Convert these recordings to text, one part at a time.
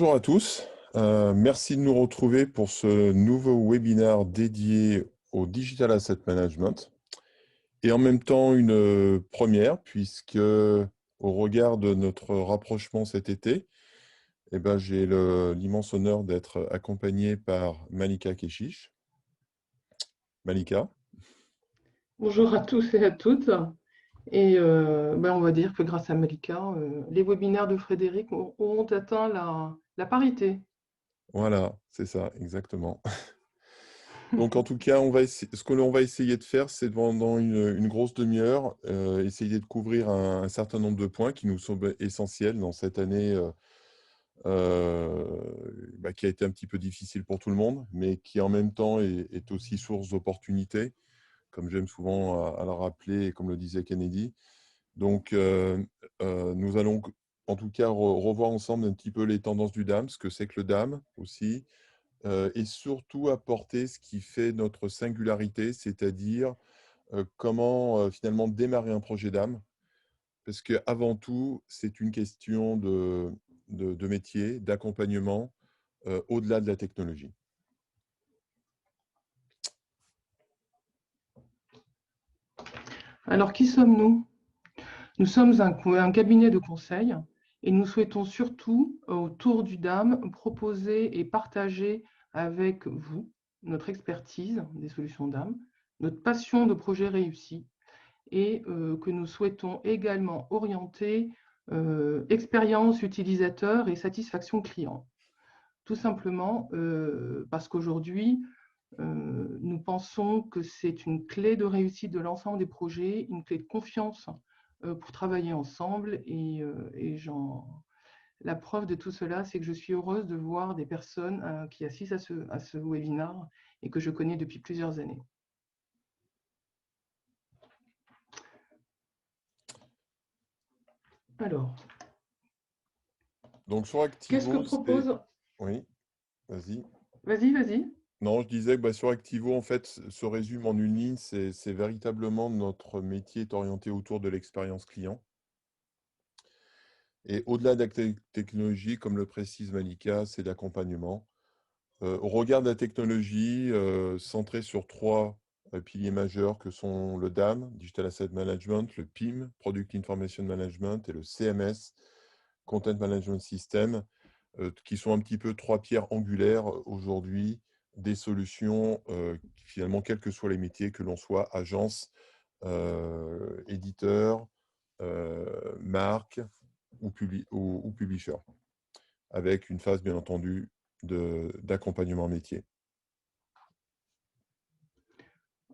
Bonjour à tous. Merci de nous retrouver pour ce nouveau webinaire dédié au Digital Asset Management et en même temps une première puisque au regard de notre rapprochement cet été, j'ai l'immense honneur d'être accompagné par Malika Keshish. Malika. Bonjour à tous et à toutes. Et on va dire que grâce à Malika, les webinaires de Frédéric auront atteint la parité. Voilà, c'est ça, exactement. Donc, en tout cas, ce que l'on va essayer de faire, c'est pendant une grosse demi-heure, essayer de couvrir un certain nombre de points qui nous sont essentiels dans cette année qui a été un petit peu difficile pour tout le monde, mais qui en même temps est aussi source d'opportunités, comme j'aime souvent à le rappeler, et comme le disait Kennedy. Donc, nous allons en tout cas revoir ensemble un petit peu les tendances du DAM, ce que c'est que le DAM aussi, et surtout apporter ce qui fait notre singularité, c'est-à-dire comment finalement démarrer un projet d'âme, parce qu'avant tout, c'est une question de métier, d'accompagnement, au-delà de la technologie. Alors, qui sommes-nous? Nous sommes un cabinet de conseil et nous souhaitons surtout, autour du DAM, proposer et partager avec vous notre expertise des solutions DAM, notre passion de projet réussi et que nous souhaitons également orienter expérience utilisateur et satisfaction client. Tout simplement parce qu'aujourd'hui, nous pensons que c'est une clé de réussite de l'ensemble des projets, une clé de confiance pour travailler ensemble. La preuve de tout cela, c'est que je suis heureuse de voir des personnes qui assistent à ce webinaire et que je connais depuis plusieurs années. Alors, Donc, sur Activo, qu'est-ce que propose... Oui, vas-y. Vas-y. Non, je disais que sur Activo, en fait, se résume en une ligne, c'est véritablement notre métier est orienté autour de l'expérience client. Et au-delà de la technologie, comme le précise Malika, c'est l'accompagnement. Au regard de la technologie, centré sur trois piliers majeurs que sont le DAM, Digital Asset Management, le PIM, Product Information Management, et le CMS, Content Management System, qui sont un petit peu trois pierres angulaires aujourd'hui des solutions, finalement, quels que soient les métiers, que l'on soit agence, éditeur, marque ou publisher, avec une phase, bien entendu, d'accompagnement métier.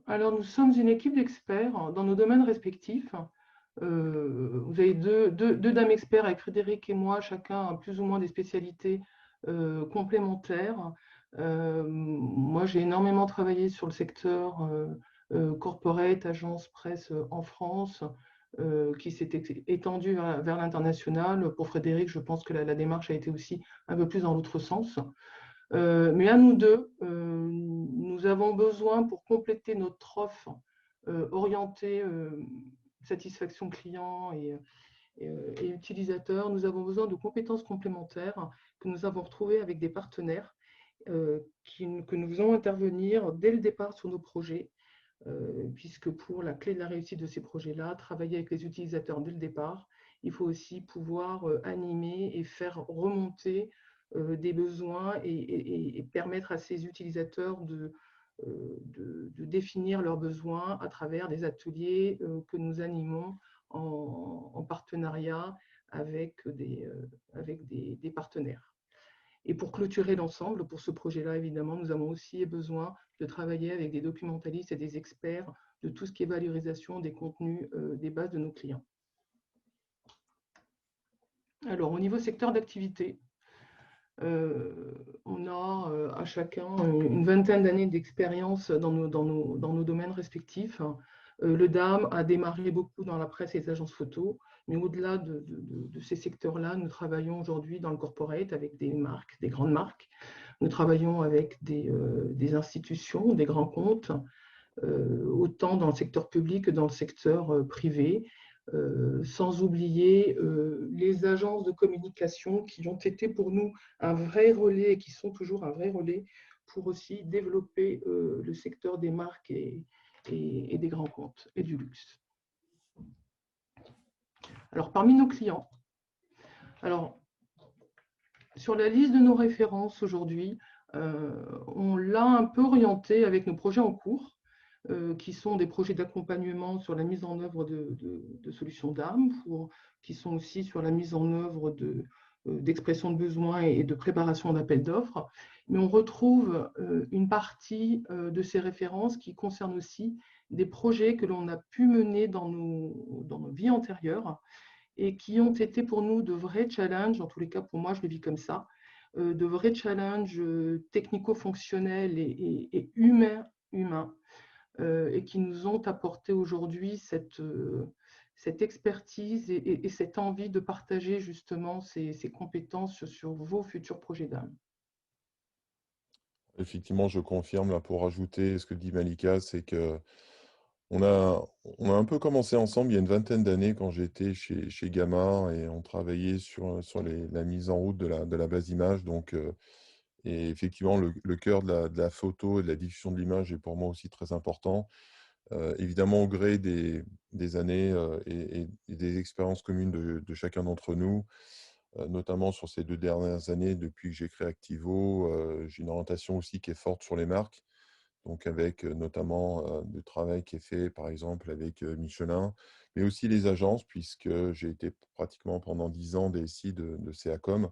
Alors, nous sommes une équipe d'experts dans nos domaines respectifs. Vous avez deux dames experts avec Frédéric et moi, chacun a plus ou moins des spécialités complémentaires. Moi, j'ai énormément travaillé sur le secteur corporate, agence, presse en France, qui s'est étendu vers l'international. Pour Frédéric, je pense que la démarche a été aussi un peu plus dans l'autre sens. Mais à nous deux, nous avons besoin pour compléter notre offre orientée satisfaction client et utilisateur, nous avons besoin de compétences complémentaires que nous avons retrouvées avec des partenaires que nous faisons intervenir dès le départ sur nos projets, puisque pour la clé de la réussite de ces projets-là, travailler avec les utilisateurs dès le départ, il faut aussi pouvoir animer et faire remonter des besoins et permettre à ces utilisateurs de définir leurs besoins à travers des ateliers que nous animons en partenariat avec des partenaires. Et pour clôturer l'ensemble, pour ce projet-là, évidemment, nous avons aussi besoin de travailler avec des documentalistes et des experts de tout ce qui est valorisation des contenus des bases de nos clients. Alors, au niveau secteur d'activité, on a à chacun une vingtaine d'années d'expérience dans nos domaines respectifs. Le DAM a démarré beaucoup dans la presse et les agences photo, mais au-delà de ces secteurs-là, nous travaillons aujourd'hui dans le corporate avec des marques, des grandes marques. Nous travaillons avec des institutions, des grands comptes, autant dans le secteur public que dans le secteur privé. sans oublier les agences de communication qui ont été pour nous un vrai relais et qui sont toujours un vrai relais pour aussi développer le secteur des marques et des grands comptes et du luxe. Alors, parmi nos clients, alors, sur la liste de nos références aujourd'hui, on l'a un peu orienté avec nos projets en cours, qui sont des projets d'accompagnement sur la mise en œuvre de solutions d'âme, qui sont aussi sur la mise en œuvre d'expression de besoins et de préparation d'appels d'offres. Mais on retrouve une partie de ces références qui concernent aussi des projets que l'on a pu mener dans nos vies antérieures et qui ont été pour nous de vrais challenges, en tous les cas pour moi je le vis comme ça, de vrais challenges technico-fonctionnels et humains, et qui nous ont apporté aujourd'hui cette expertise et cette envie de partager justement ces compétences sur vos futurs projets d'âme. Effectivement, je confirme là, pour ajouter ce que dit Malika, c'est que on a un peu commencé ensemble il y a une vingtaine d'années quand j'étais chez Gamma et on travaillait sur la mise en route de la base image. Donc, et effectivement, le cœur de la photo et de la diffusion de l'image est pour moi aussi très important. Évidemment, au gré des années et des expériences communes de chacun d'entre nous, notamment sur ces 2 dernières années, depuis que j'ai créé Activo, j'ai une orientation aussi qui est forte sur les marques. Donc avec notamment du travail qui est fait, par exemple, avec Michelin, mais aussi les agences, puisque j'ai été pratiquement pendant 10 ans DSI de CACOM,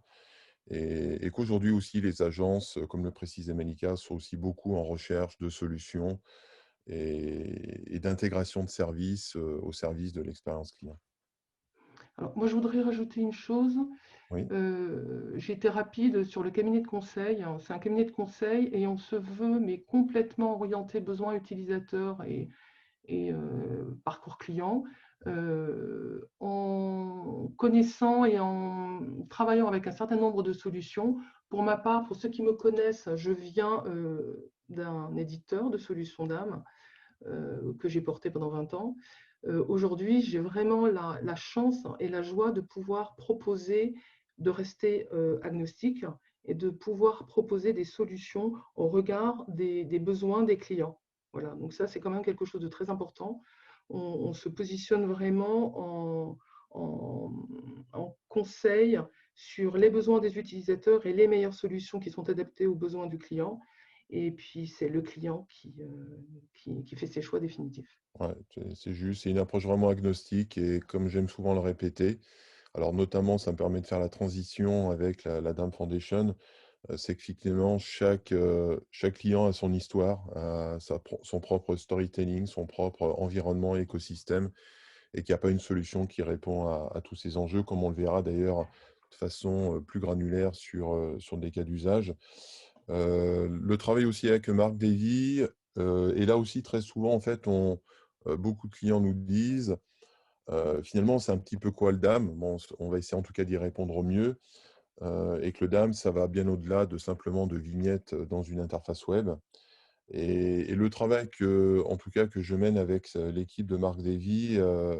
et qu'aujourd'hui aussi les agences, comme le précisait Malika, sont aussi beaucoup en recherche de solutions et d'intégration de services au service de l'expérience client. Alors, moi, je voudrais rajouter une chose. Oui, J'ai été rapide sur le cabinet de conseil. C'est un cabinet de conseil et on se veut, mais complètement orienté besoin utilisateur et parcours client, en connaissant et en travaillant avec un certain nombre de solutions. Pour ma part, pour ceux qui me connaissent, je viens d'un éditeur de solutions d'âme que j'ai porté pendant 20 ans. Aujourd'hui, j'ai vraiment la chance et la joie de pouvoir proposer, de rester agnostique et de pouvoir proposer des solutions au regard des besoins des clients. Voilà, donc ça, c'est quand même quelque chose de très important. On se positionne vraiment en conseil sur les besoins des utilisateurs et les meilleures solutions qui sont adaptées aux besoins du client. Et puis, c'est le client qui fait ses choix définitifs. ouais, c'est juste, c'est une approche vraiment agnostique et comme j'aime souvent le répéter, alors notamment ça me permet de faire la transition avec la Dame Foundation. C'est qu'effectivement, chaque client a son histoire, a son propre storytelling, son propre environnement, écosystème, et qu'il n'y a pas une solution qui répond à tous ces enjeux, comme on le verra d'ailleurs de façon plus granulaire sur des cas d'usage. Le travail aussi avec Marc Davy, et là aussi très souvent, en fait, beaucoup de clients nous disent, finalement, c'est un petit peu quoi le DAM? Bon, on va essayer en tout cas d'y répondre au mieux. Et que le DAM, ça va bien au-delà de simplement de vignettes dans une interface web. Et le travail en tout cas, que je mène avec l'équipe de Marc Davy,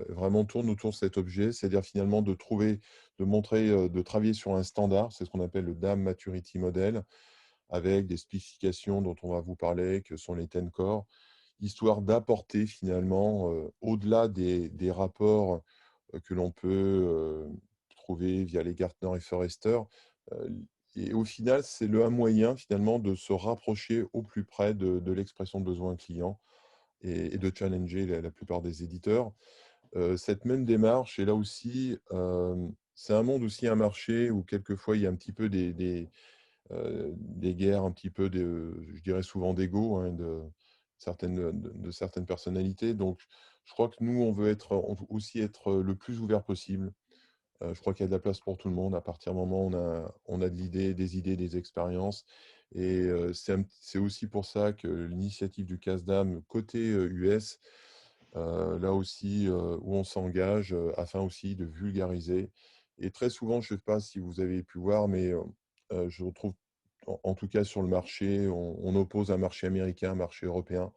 vraiment tourne autour de cet objet, c'est-à-dire finalement de trouver, de montrer, de travailler sur un standard, c'est ce qu'on appelle le DAM Maturity Model, avec des spécifications dont on va vous parler, que sont les 10 core, histoire d'apporter finalement, au-delà des rapports que l'on peut trouver via les Gartner et Forrester. euh, et au final, c'est un moyen finalement de se rapprocher au plus près de l'expression de besoin client et de challenger la plupart des éditeurs. Cette même démarche, et là aussi, c'est un monde aussi, un marché où quelquefois il y a un petit peu des guerres, un petit peu, je dirais souvent d'ego, hein, de certaines personnalités. Donc, je crois que nous, on veut aussi être le plus ouvert possible. Je crois qu'il y a de la place pour tout le monde. À partir du moment où on a des idées, des expériences. Et c'est aussi pour ça que l'initiative du CASDAM côté US, là aussi, où on s'engage afin aussi de vulgariser. Et très souvent, je ne sais pas si vous avez pu voir, mais je retrouve, en tout cas sur le marché, on oppose un marché américain, un marché européen.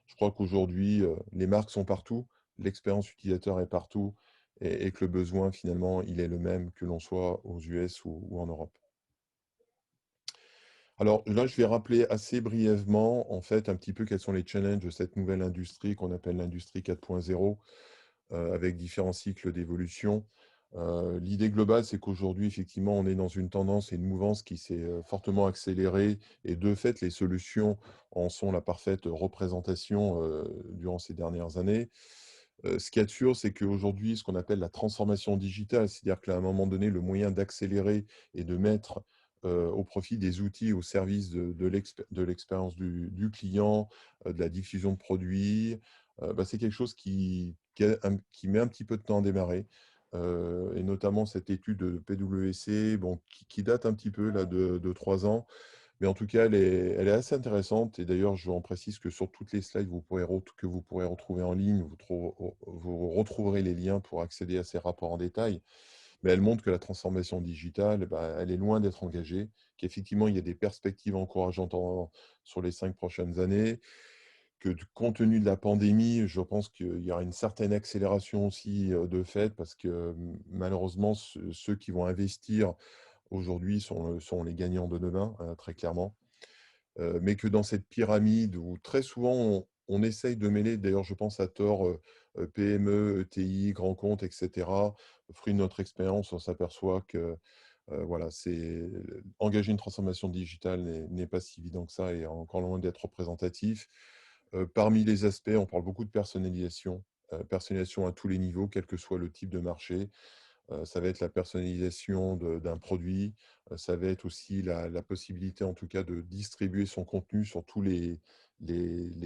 Je crois qu'aujourd'hui, les marques sont partout, l'expérience utilisateur est partout. et que le besoin, finalement, il est le même que l'on soit aux US ou en Europe. Alors là, je vais rappeler assez brièvement, en fait, un petit peu quels sont les challenges de cette nouvelle industrie qu'on appelle l'industrie 4.0, avec différents cycles d'évolution. L'idée globale, c'est qu'aujourd'hui, effectivement, on est dans une tendance et une mouvance qui s'est fortement accélérée et de fait, les solutions en sont la parfaite représentation durant ces dernières années. Ce qu'il y a de sûr, c'est qu'aujourd'hui, ce qu'on appelle la transformation digitale, c'est-à-dire qu'à un moment donné, le moyen d'accélérer et de mettre au profit des outils au service de l'expérience du client, de la diffusion de produits, bah, c'est quelque chose qui met un petit peu de temps à démarrer. Et notamment cette étude de PwC, bon, qui date un petit peu là, de 3 ans, mais en tout cas, elle est assez intéressante. Et d'ailleurs, je en précise que sur toutes les slides que vous pourrez retrouver en ligne, vous retrouverez les liens pour accéder à ces rapports en détail. Mais elle montre que la transformation digitale, eh ben, elle est loin d'être engagée, qu'effectivement, il y a des perspectives encourageantes sur les 5 prochaines années, que compte tenu de la pandémie, je pense qu'il y aura une certaine accélération aussi de fait, parce que malheureusement, ceux qui vont investir aujourd'hui sont les gagnants de demain, très clairement. Mais que dans cette pyramide où très souvent on essaye de mêler, d'ailleurs je pense à tort, PME, ETI, grands comptes, et cetera. Fruit de notre expérience, on s'aperçoit que, voilà, engager une transformation digitale n'est pas si évident que ça et encore loin d'être représentatif. Parmi les aspects, on parle beaucoup de personnalisation à tous les niveaux, quel que soit le type de marché. Ça va être la personnalisation d'un produit, ça va être aussi la possibilité, en tout cas, de distribuer son contenu sur tous les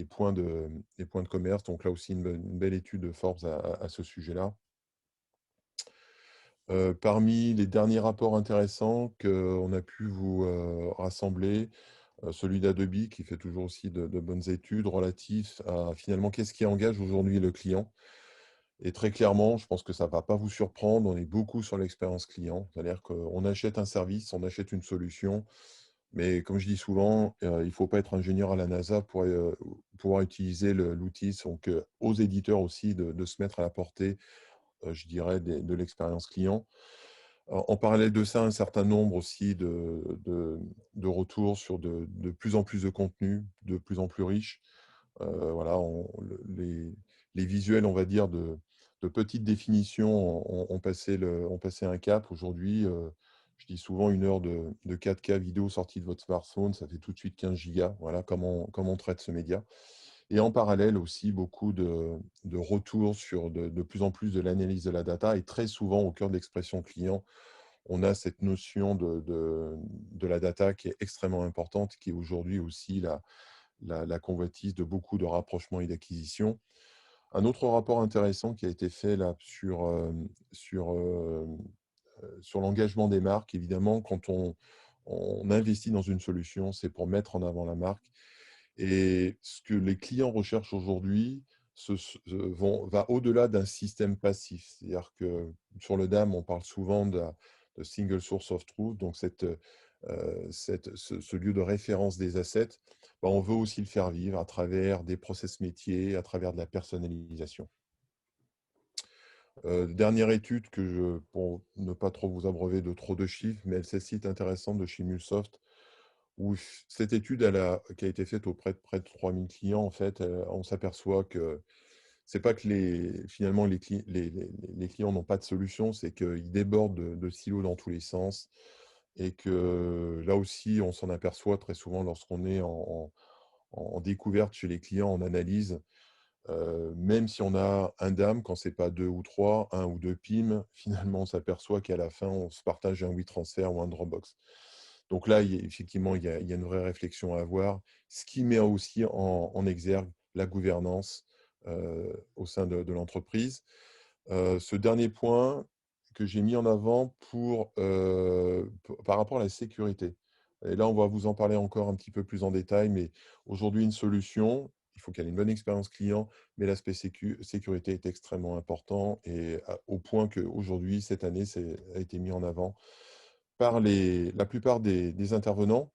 points de commerce. Donc là aussi, une belle étude de Forbes à ce sujet-là. Parmi les derniers rapports intéressants qu'on a pu vous rassembler, celui d'Adobe qui fait toujours aussi de bonnes études relatives à finalement qu'est-ce qui engage aujourd'hui le client. Et très clairement, je pense que ça ne va pas vous surprendre, on est beaucoup sur l'expérience client. C'est-à-dire qu'on achète un service, on achète une solution, mais comme je dis souvent, il ne faut pas être ingénieur à la NASA pour pouvoir utiliser l'outil. Donc, aux éditeurs aussi de se mettre à la portée, je dirais, de l'expérience client. En parallèle de ça, un certain nombre aussi de retours sur de plus en plus de contenus, de plus en plus riches. Voilà, les visuels, on va dire, de petites définitions ont passé un cap. Aujourd'hui, je dis souvent 1 heure de 4K vidéo sortie de votre smartphone, ça fait tout de suite 15 gigas. Voilà comment on traite ce média. Et en parallèle aussi, beaucoup de retours sur de plus en plus de l'analyse de la data. Et très souvent, au cœur de l'expression client, on a cette notion de la data qui est extrêmement importante, qui est aujourd'hui aussi la convoitise de beaucoup de rapprochements et d'acquisitions. Un autre rapport intéressant qui a été fait là sur l'engagement des marques, évidemment, quand on investit dans une solution, c'est pour mettre en avant la marque. Et ce que les clients recherchent aujourd'hui va au-delà d'un système passif. C'est-à-dire que sur le DAM, on parle souvent de single source of truth, donc ce lieu de référence des assets. Bah, on veut aussi le faire vivre à travers des process métiers, à travers de la personnalisation. Dernière étude pour ne pas trop vous abreuver de trop de chiffres, mais celle-ci est intéressante de chez Mulsoft, où cette étude qui a été faite auprès de près de 3000 clients, en fait, on s'aperçoit que c'est pas que finalement les clients n'ont pas de solution, c'est qu'ils débordent de silos dans tous les sens et que là aussi, on s'en aperçoit très souvent lorsqu'on est en découverte chez les clients, en analyse. Même si on a un DAM, quand c'est pas deux ou trois, un ou deux PIM, finalement, on s'aperçoit qu'à la fin, on se partage un WeTransfer ou un Dropbox. Donc là, effectivement, il y a une vraie réflexion à avoir, ce qui met aussi en exergue la gouvernance au sein de l'entreprise. Ce dernier point que j'ai mis en avant par rapport à la sécurité. Et là, on va vous en parler encore un petit peu plus en détail, mais aujourd'hui, une solution, il faut qu'elle ait une bonne expérience client, mais l'aspect sécurité est extrêmement important et au point qu'aujourd'hui, cette année, a été mis en avant par la plupart des intervenants.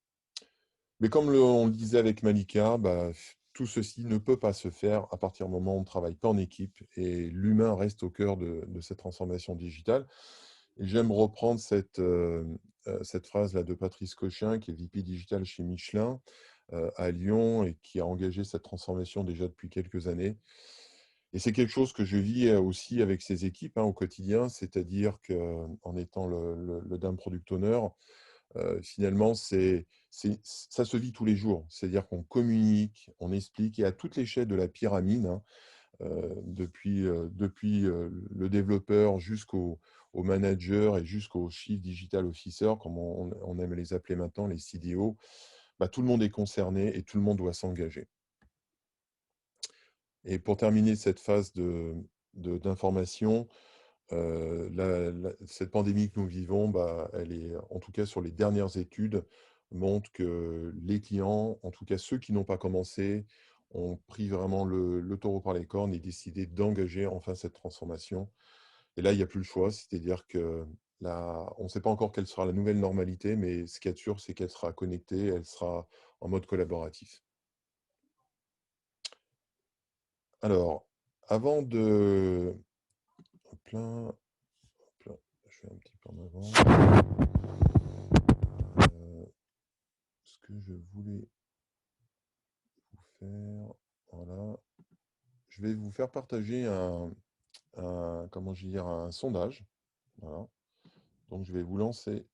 Mais comme on le disait avec Malika, bah, tout ceci ne peut pas se faire à partir du moment où on ne travaille pas en équipe et l'humain reste au cœur de cette transformation digitale. Et j'aime reprendre cette phrase-là de Patrice Cochin, qui est VP Digital chez Michelin à Lyon et qui a engagé cette transformation déjà depuis quelques années. Et c'est quelque chose que je vis aussi avec ses équipes au quotidien, c'est-à-dire qu'en étant le DAM Product Owner, finalement, ça se vit tous les jours. C'est-à-dire qu'on communique, on explique, et à toutes les l'échelle de la pyramide, depuis le développeur jusqu'au manager et jusqu'au Chief Digital Officer, comme on aime les appeler maintenant, les CDO, tout le monde est concerné et tout le monde doit s'engager. Et pour terminer cette phase d'information, cette pandémie que nous vivons, elle est, en tout cas sur les dernières études, montre que les clients, en tout cas ceux qui n'ont pas commencé, ont pris vraiment le taureau par les cornes et décidé d'engager enfin cette transformation. Et là, il n'y a plus le choix, c'est-à-dire que là, on ne sait pas encore quelle sera la nouvelle normalité, mais ce qui est sûr, c'est qu'elle sera connectée, elle sera en mode collaboratif. Alors, avant de... Hop là, hop là, je fais un petit peu en avant. Ce que je voulais vous faire, voilà. Je vais vous faire partager comment je vais dire, un sondage. Voilà. Donc, je vais vous lancer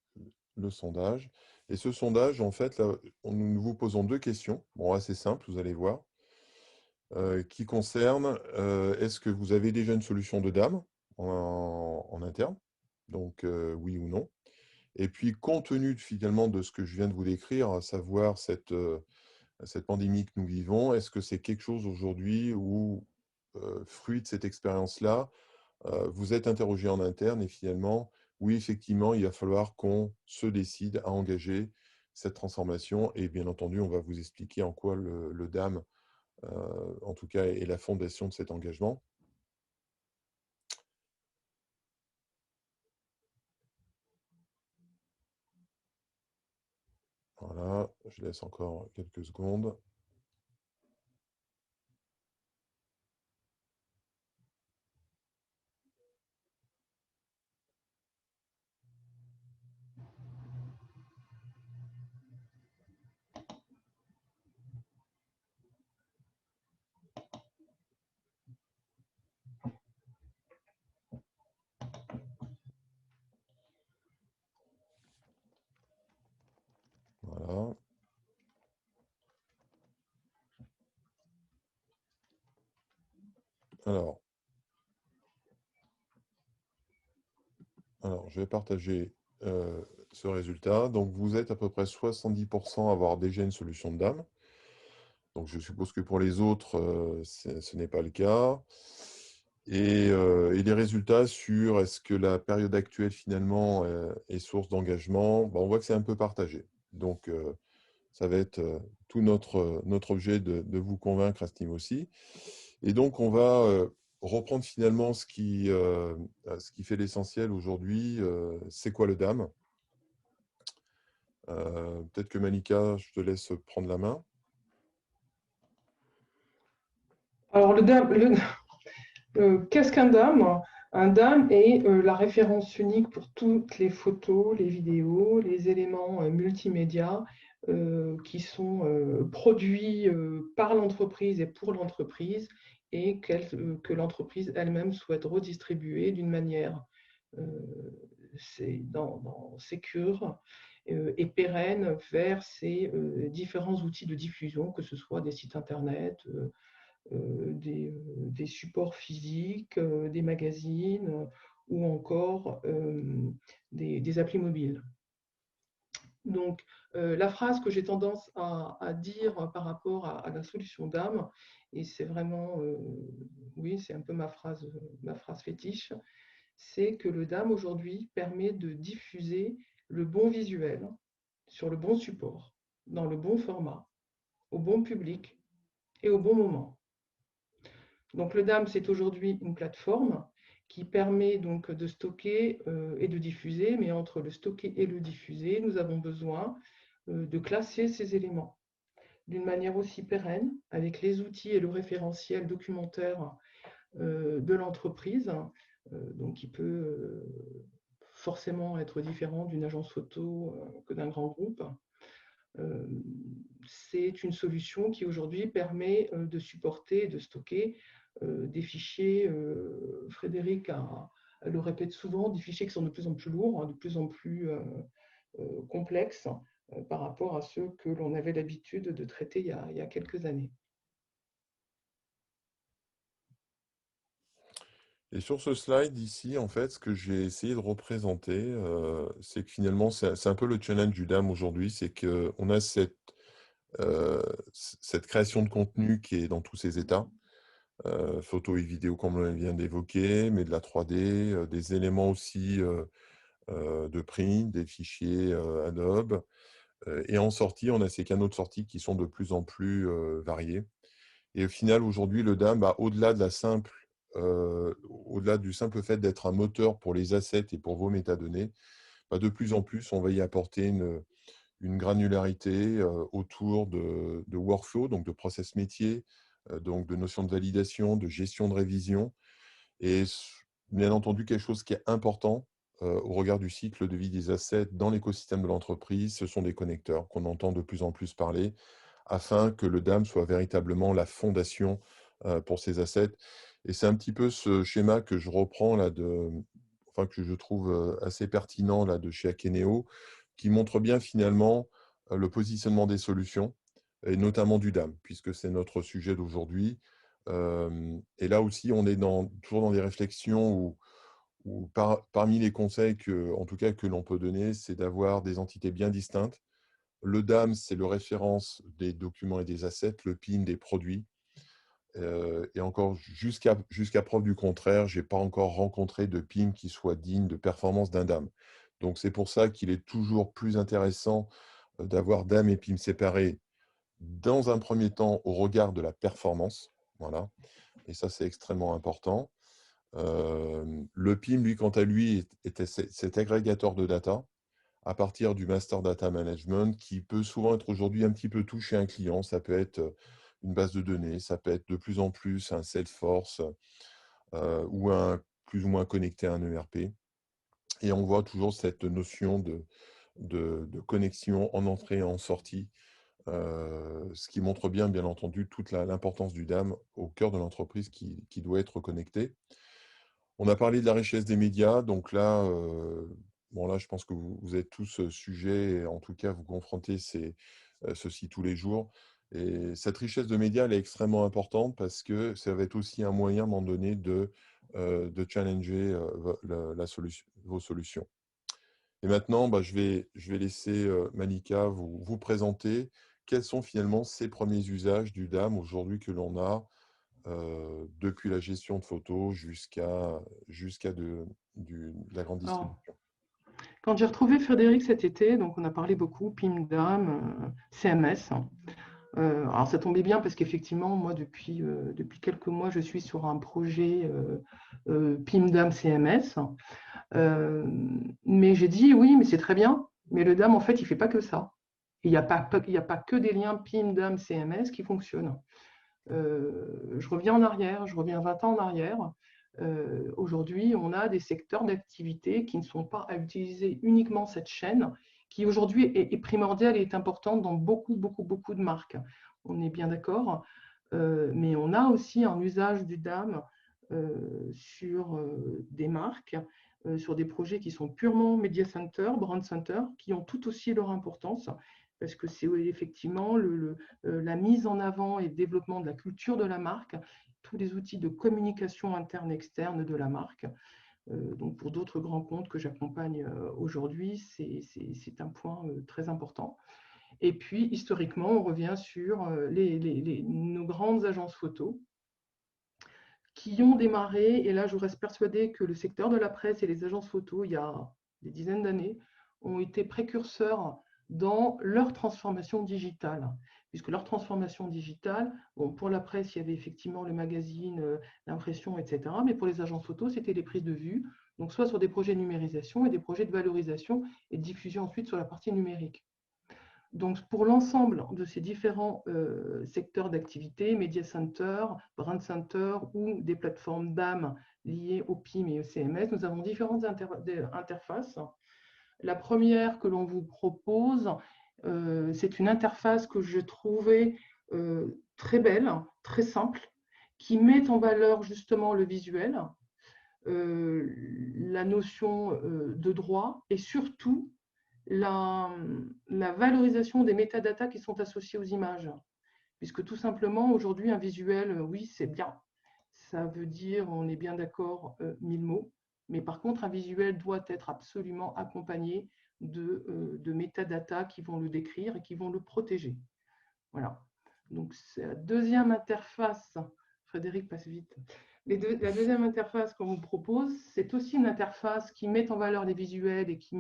le sondage. Et ce sondage, en fait, là, nous vous posons deux questions, bon, assez simples, vous allez voir, qui concernent est-ce que vous avez déjà une solution de DAM en interne? Donc, oui ou non. Et puis, compte tenu finalement de ce que je viens de vous décrire, à savoir cette pandémie que nous vivons, est-ce que c'est quelque chose aujourd'hui où, fruit de cette expérience-là, vous êtes interrogé en interne et finalement, oui, effectivement, il va falloir qu'on se décide à engager cette transformation et bien entendu, on va vous expliquer en quoi le DAM, en tout cas, est la fondation de cet engagement. Voilà, je laisse encore quelques secondes. Voilà. Alors, je vais partager ce résultat. Donc, vous êtes à peu près 70% à avoir déjà une solution de DAM. Donc, je suppose que pour les autres, ce n'est pas le cas. Et les résultats sur est-ce que la période actuelle, finalement, est source d'engagement, on voit que c'est un peu partagé. Donc, ça va être tout notre objet de vous convaincre à ce niveau aussi. Et donc, on va reprendre finalement ce qui fait l'essentiel aujourd'hui. C'est quoi le DAM? Peut-être que Malika, je te laisse prendre la main. Alors, qu'est-ce qu'un DAM? Un DAM est la référence unique pour toutes les photos, les vidéos, les éléments multimédia qui sont produits par l'entreprise et pour l'entreprise et que l'entreprise elle-même souhaite redistribuer d'une manière sécure et pérenne vers ces différents outils de diffusion, que ce soit des sites internet, des supports physiques, des magazines ou encore des applis mobiles. Donc, la phrase que j'ai tendance à dire par rapport à la solution DAM, et c'est vraiment, oui, c'est un peu ma phrase fétiche, c'est que le DAM aujourd'hui permet de diffuser le bon visuel sur le bon support, dans le bon format, au bon public et au bon moment. Donc le DAM, c'est aujourd'hui une plateforme qui permet donc de stocker et de diffuser, mais entre le stocker et le diffuser, nous avons besoin de classer ces éléments. d'une manière aussi pérenne, avec les outils et le référentiel documentaire de l'entreprise, donc qui peut forcément être différent d'une agence photo que d'un grand groupe. C'est une solution qui aujourd'hui permet de supporter, de stocker des fichiers. Frédéric le répète souvent, des fichiers qui sont de plus en plus lourds, de plus en plus complexes par rapport à ceux que l'on avait l'habitude de traiter il y a quelques années. Et sur ce slide ici, en fait, ce que j'ai essayé de représenter, c'est que finalement, c'est un peu le challenge du DAM aujourd'hui, c'est qu'on a cette création de contenu qui est dans tous ses états, photo et vidéo comme on vient d'évoquer, mais de la 3D, des éléments aussi de print, des fichiers Adobe. Et en sortie, on a ces canaux de sortie qui sont de plus en plus variés. Et au final, aujourd'hui, le DAM, au-delà au-delà du simple fait d'être un moteur pour les assets et pour vos métadonnées, de plus en plus, on va y apporter une granularité autour de workflow, donc de process métier, donc de notions de validation, de gestion de révision. Et bien entendu, quelque chose qui est important au regard du cycle de vie des assets dans l'écosystème de l'entreprise, ce sont des connecteurs qu'on entend de plus en plus parler, afin que le DAM soit véritablement la fondation pour ces assets. Et c'est un petit peu ce schéma que je reprends là enfin que je trouve assez pertinent là de chez Akeneo, qui montre bien finalement le positionnement des solutions, et notamment du DAM, puisque c'est notre sujet d'aujourd'hui. Et là aussi, on est toujours dans des réflexions où parmi les conseils en tout cas, que l'on peut donner, c'est d'avoir des entités bien distinctes. Le DAM, c'est le référence des documents et des assets, le PIM des produits. Et encore, jusqu'à preuve du contraire, je n'ai pas encore rencontré de PIM qui soit digne de performance d'un DAM. Donc, c'est pour ça qu'il est toujours plus intéressant d'avoir DAM et PIM séparés dans un premier temps au regard de la performance. Voilà. Et ça, c'est extrêmement important. Le PIM, lui, quant à lui, est cet agrégateur de data à partir du master data management qui peut souvent être aujourd'hui un petit peu tout chez un client. Ça peut être une base de données, ça peut être de plus en plus un Salesforce ou plus ou moins connecté à un ERP. Et on voit toujours cette notion de connexion en entrée et en sortie, ce qui montre bien entendu, toute l'importance du DAM au cœur de l'entreprise qui doit être connecté. On a parlé de la richesse des médias, donc là, là je pense que vous êtes tous sujets, et en tout cas vous confrontez ceci tous les jours. Et cette richesse de médias, elle est extrêmement importante parce que ça va être aussi un moyen, à un moment donné, de challenger vos solutions. Et maintenant, je vais laisser Malika vous présenter quels sont finalement ces premiers usages du DAM aujourd'hui que l'on a depuis la gestion de photos jusqu'à de la grande Alors, distribution. quand j'ai retrouvé Frédéric cet été, donc on a parlé beaucoup, PIM, DAM, CMS. Alors ça tombait bien parce qu'effectivement, moi, depuis quelques mois, je suis sur un projet PIM, DAM, CMS. Mais j'ai dit oui, mais c'est très bien. Mais le DAM, en fait, il ne fait pas que ça. Il n'y a pas que des liens PIM, DAM, CMS qui fonctionnent. Je reviens en arrière, je reviens 20 ans en arrière. Aujourd'hui, on a des secteurs d'activité qui ne sont pas à utiliser uniquement cette chaîne, qui aujourd'hui est primordiale et est importante dans beaucoup de marques. On est bien d'accord. Mais on a aussi un usage du DAM sur des marques, sur des projets qui sont purement media center, brand center, qui ont tout aussi leur importance, parce que c'est effectivement la mise en avant et le développement de la culture de la marque, tous les outils de communication interne et externe de la marque. Donc pour d'autres grands comptes que j'accompagne aujourd'hui, c'est un point très important. Et puis, historiquement, on revient sur nos grandes agences photo qui ont démarré, et là je reste persuadée que le secteur de la presse et les agences photo, il y a des dizaines d'années, ont été précurseurs dans leur transformation digitale. Puisque leur transformation digitale, bon, pour la presse, il y avait effectivement le magazine, l'impression, etc. Mais pour les agences photo, c'était les prises de vue, donc soit sur des projets de numérisation et des projets de valorisation et de diffusion ensuite sur la partie numérique. Donc, pour l'ensemble de ces différents secteurs d'activité, Media Center, Brand Center ou des plateformes DAM liées au PIM et au CMS, nous avons différentes interfaces. La première que l'on vous propose, c'est une interface que je trouvais très belle, très simple, qui met en valeur justement le visuel, la notion de droit et surtout la, la valorisation des métadatas qui sont associés aux images. Puisque tout simplement, aujourd'hui, un visuel, oui, c'est bien. Ça veut dire, on est bien d'accord, 1000 mots. Mais par contre, un visuel doit être absolument accompagné de métadatas qui vont le décrire et qui vont le protéger. Voilà. Donc, c'est la deuxième interface. Frédéric passe vite. La deuxième interface qu'on vous propose, c'est aussi une interface qui met en valeur les visuels et qui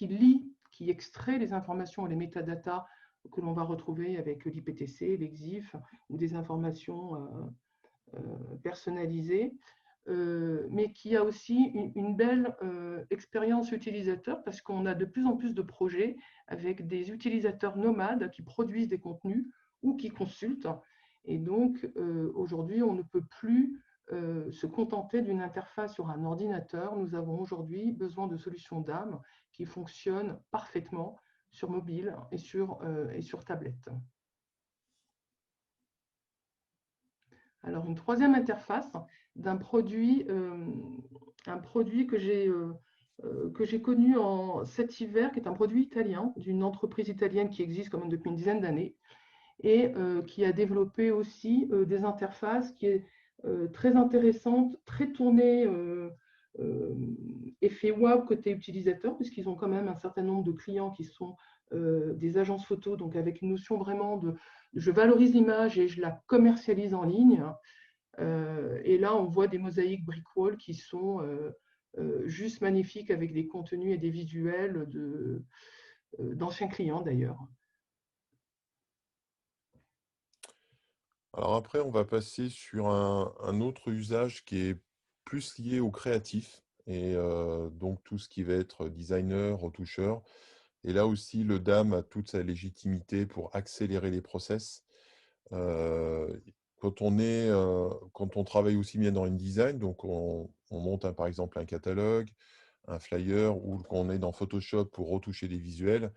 lit, qui extrait les informations et les métadatas que l'on va retrouver avec l'IPTC, l'EXIF ou des informations personnalisées, mais qui a aussi une belle expérience utilisateur parce qu'on a de plus en plus de projets avec des utilisateurs nomades qui produisent des contenus ou qui consultent. Et donc, aujourd'hui, on ne peut plus se contenter d'une interface sur un ordinateur. Nous avons aujourd'hui besoin de solutions d'âme qui fonctionnent parfaitement sur mobile et sur tablette. Alors, une troisième interface d'un produit, un produit que j'ai connu cet hiver, qui est un produit italien, d'une entreprise italienne qui existe quand même depuis une dizaine d'années, et qui a développé aussi des interfaces qui est très intéressante, très tournée effet wow côté utilisateur, puisqu'ils ont quand même un certain nombre de clients qui sont des agences photo, donc avec une notion vraiment de je valorise l'image et je la commercialise en ligne. Et là, on voit des mosaïques brickwall qui sont juste magnifiques avec des contenus et des visuels d'anciens clients d'ailleurs. Alors après, on va passer sur un autre usage qui est plus lié au créatif et donc tout ce qui va être designer, retoucheur. Et là aussi, le DAM a toute sa légitimité pour accélérer les process. Euh, quand on travaille aussi bien dans InDesign, donc on monte par exemple un catalogue, un flyer, ou qu'on est dans Photoshop pour retoucher des visuels.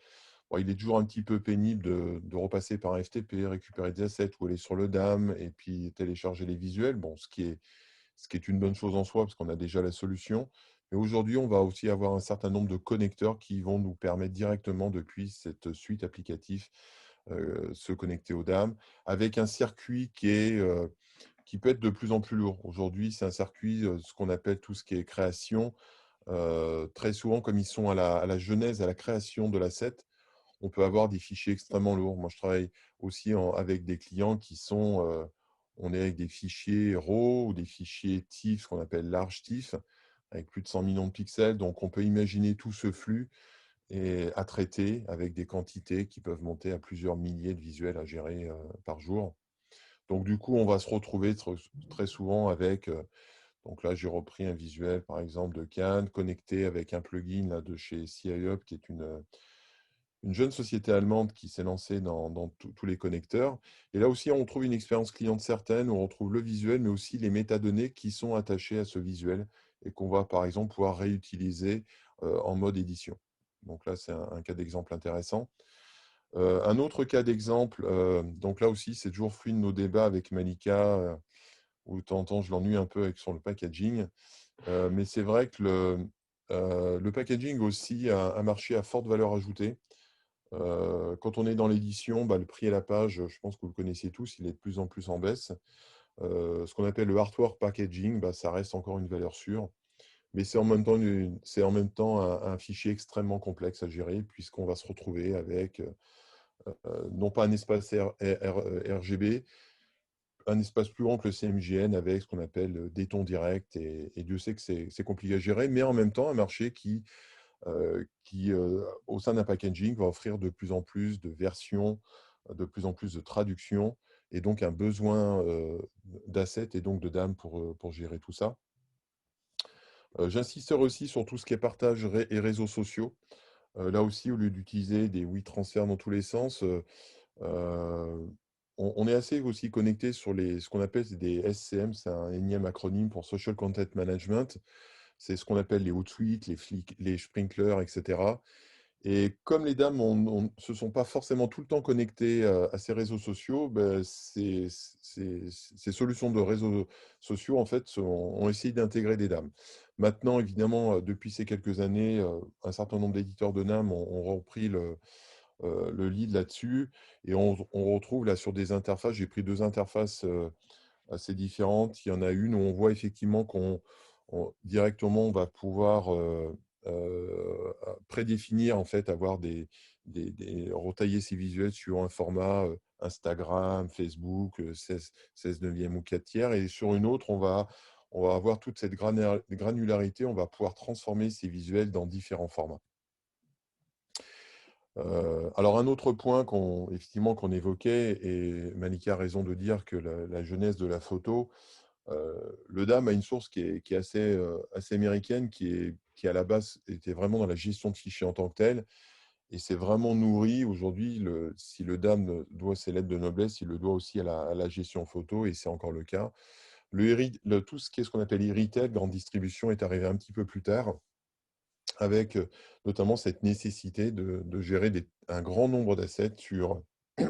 Bon, il est toujours un petit peu pénible de repasser par un FTP, récupérer des assets ou aller sur le DAM et puis télécharger les visuels. Bon, ce qui est une bonne chose en soi parce qu'on a déjà la solution. Mais aujourd'hui, on va aussi avoir un certain nombre de connecteurs qui vont nous permettre directement depuis cette suite applicative se connecter au DAM avec un circuit qui peut être de plus en plus lourd. Aujourd'hui, c'est un circuit, ce qu'on appelle tout ce qui est création. Très souvent, comme ils sont à la genèse, à la création de l'asset, on peut avoir des fichiers extrêmement lourds. Moi, je travaille aussi avec des clients qui sont, on est avec des fichiers RAW ou des fichiers TIFF, ce qu'on appelle large TIFF, avec plus de 100 millions de pixels. Donc, on peut imaginer tout ce flux à traiter avec des quantités qui peuvent monter à plusieurs milliers de visuels à gérer par jour. Donc, du coup, on va se retrouver très souvent avec, donc là, j'ai repris un visuel, par exemple, de Cannes, connecté avec un plugin là, de chez CIUp, qui est une jeune société allemande qui s'est lancée dans tous les connecteurs. Et là aussi, on trouve une expérience client certaine, où on retrouve le visuel, mais aussi les métadonnées qui sont attachées à ce visuel et qu'on va, par exemple, pouvoir réutiliser en mode édition. Donc là, c'est un cas d'exemple intéressant. Un autre cas d'exemple, donc là aussi, c'est toujours fruit de nos débats avec Malika, où de temps en temps, je l'ennuie un peu sur le packaging. Mais c'est vrai que le packaging aussi a un marché à forte valeur ajoutée. Quand on est dans l'édition, bah, le prix à la page, je pense que vous le connaissez tous, il est de plus en plus en baisse. Ce qu'on appelle le artwork packaging, bah, ça reste encore une valeur sûre. Mais c'est en même temps, un fichier extrêmement complexe à gérer, puisqu'on va se retrouver avec non pas un espace RGB, un espace plus grand que le CMJN avec ce qu'on appelle des tons directs. Et Dieu sait que c'est compliqué à gérer, mais en même temps, un marché qui au sein d'un packaging, va offrir de plus en plus de versions, de plus en plus de traductions, et donc un besoin d'assets et donc de dames pour gérer tout ça. J'insisterai aussi sur tout ce qui est partage et réseaux sociaux. Là aussi, au lieu d'utiliser des WeTransfer dans tous les sens, Heu, on est assez aussi connecté sur ce qu'on appelle des SCM, c'est un énième acronyme pour Social Content Management. C'est ce qu'on appelle les Hootsuite, les Sprinklr et cetera. Et comme les dames se sont pas forcément tout le temps connectées, à ces réseaux sociaux, ces solutions de réseaux sociaux, en fait, ont essayé d'intégrer des dames. Maintenant, évidemment, depuis ces quelques années, un certain nombre d'éditeurs de NAM ont repris le lead là-dessus et on retrouve là sur des interfaces, j'ai pris 2 interfaces, assez différentes. Il y en a une où on voit effectivement directement, on va pouvoir, prédéfinir, en fait, avoir retailler ces visuels sur un format, Instagram, Facebook, 16/9 ou 4/3 et sur une autre, on va avoir toute cette granularité, on va pouvoir transformer ces visuels dans différents formats. Alors un autre point effectivement qu'on évoquait et Malika a raison de dire que la jeunesse de la photo, le DAM a une source qui est assez américaine, qui à la base était vraiment dans la gestion de fichiers en tant que telle et c'est vraiment nourri aujourd'hui si le DAM doit ses lettres de noblesse, il le doit aussi à la gestion photo et c'est encore le cas. Tout ce qui est ce qu'on appelle e-retail, grande distribution, est arrivé un petit peu plus tard avec notamment cette nécessité de gérer un grand nombre d'assets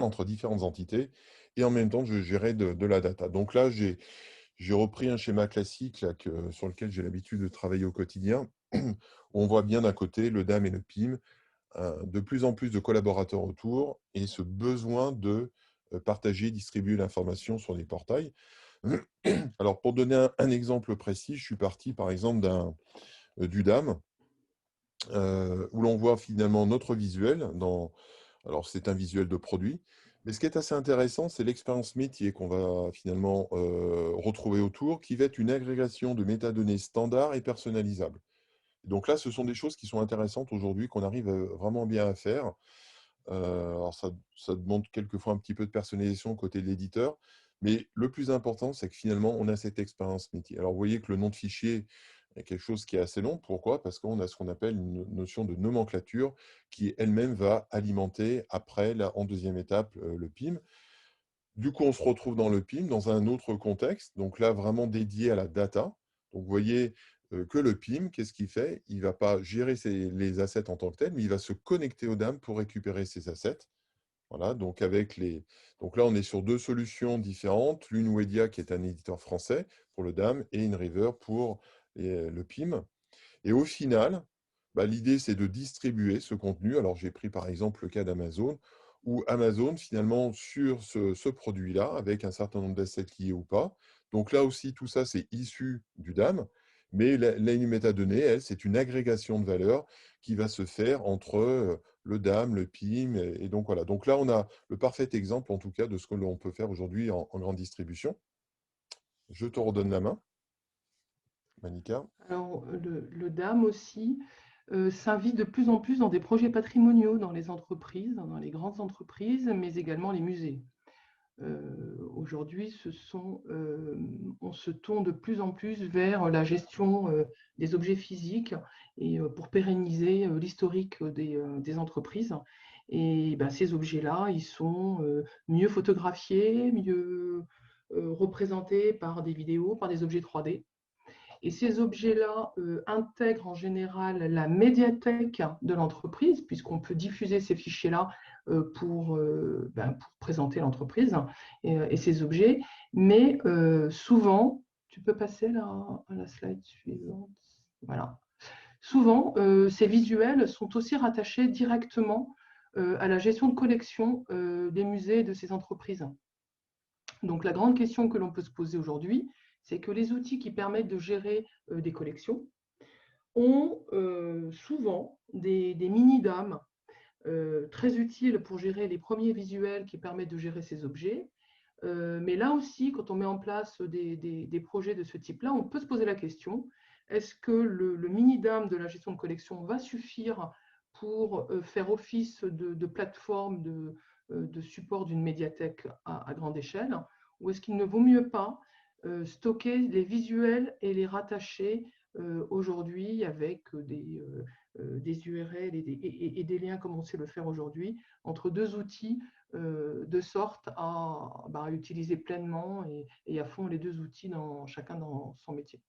entre différentes entités et en même temps de gérer de la data. Donc là, j'ai repris un schéma classique là, sur lequel j'ai l'habitude de travailler au quotidien. Où on voit bien d'un côté le DAM et le PIM, de plus en plus de collaborateurs autour et ce besoin de partager, distribuer l'information sur des portails. Alors pour donner un exemple précis, je suis parti par exemple du DAM où l'on voit finalement notre visuel alors c'est un visuel de produit, mais ce qui est assez intéressant, c'est l'expérience métier qu'on va finalement, retrouver autour, qui va être une agrégation de métadonnées standards et personnalisables. Donc là, ce sont des choses qui sont intéressantes aujourd'hui, qu'on arrive, vraiment bien à faire. Alors ça demande quelquefois un petit peu de personnalisation côté de l'éditeur, mais le plus important, c'est que finalement, on a cette expérience métier. Alors vous voyez que le nom de fichier est quelque chose qui est assez long. Pourquoi? Parce qu'on a ce qu'on appelle une notion de nomenclature qui elle-même va alimenter après, là, en deuxième étape, le PIM. Du coup, on se retrouve dans le PIM, dans un autre contexte, donc là, vraiment dédié à la data. Donc vous voyez, que le PIM, qu'est-ce qu'il fait? Il ne va pas gérer les assets en tant que tels, mais il va se connecter aux DAM pour récupérer ces assets. Voilà, donc là, on est sur 2 solutions différentes, l'une Wedia qui est un éditeur français pour le DAM et InRiver pour le PIM. Et au final, l'idée, c'est de distribuer ce contenu. Alors, j'ai pris par exemple le cas d'Amazon, où Amazon, finalement, sur ce produit-là, avec un certain nombre d'assets liés ou pas. Donc là aussi, tout ça, c'est issu du DAM. Mais la métadonnée, elle, c'est une agrégation de valeurs qui va se faire entre le DAM, le PIM. Et donc voilà. Donc là, on a le parfait exemple, en tout cas, de ce que l'on peut faire aujourd'hui en grande distribution. Je te redonne la main, Manika. Alors, le DAM aussi s'invite de plus en plus dans des projets patrimoniaux dans les entreprises, dans les grandes entreprises, mais également les musées. Aujourd'hui, on se tourne de plus en plus vers la gestion des objets physiques et pour pérenniser l'historique des entreprises. Et ben, ces objets-là, ils sont mieux photographiés, mieux représentés par des vidéos, par des objets 3D. Et ces objets-là intègrent en général la médiathèque de l'entreprise, puisqu'on peut diffuser ces fichiers-là pour présenter l'entreprise et ces objets. Mais souvent, tu peux passer à la slide suivante. Voilà. Souvent, ces visuels sont aussi rattachés directement à la gestion de collection des musées et de ces entreprises. Donc la grande question que l'on peut se poser aujourd'hui, c'est que les outils qui permettent de gérer des collections ont souvent des mini-DAM très utiles pour gérer les premiers visuels qui permettent de gérer ces objets. Mais là aussi, quand on met en place des projets de ce type-là, on peut se poser la question, est-ce que le mini-DAM de la gestion de collection va suffire pour faire office de plateforme de support d'une médiathèque à grande échelle, ou est-ce qu'il ne vaut mieux pas stocker les visuels et les rattacher aujourd'hui avec des URL et des liens comme on sait le faire aujourd'hui entre deux outils de sorte à utiliser pleinement et à fond les deux outils chacun dans son métier.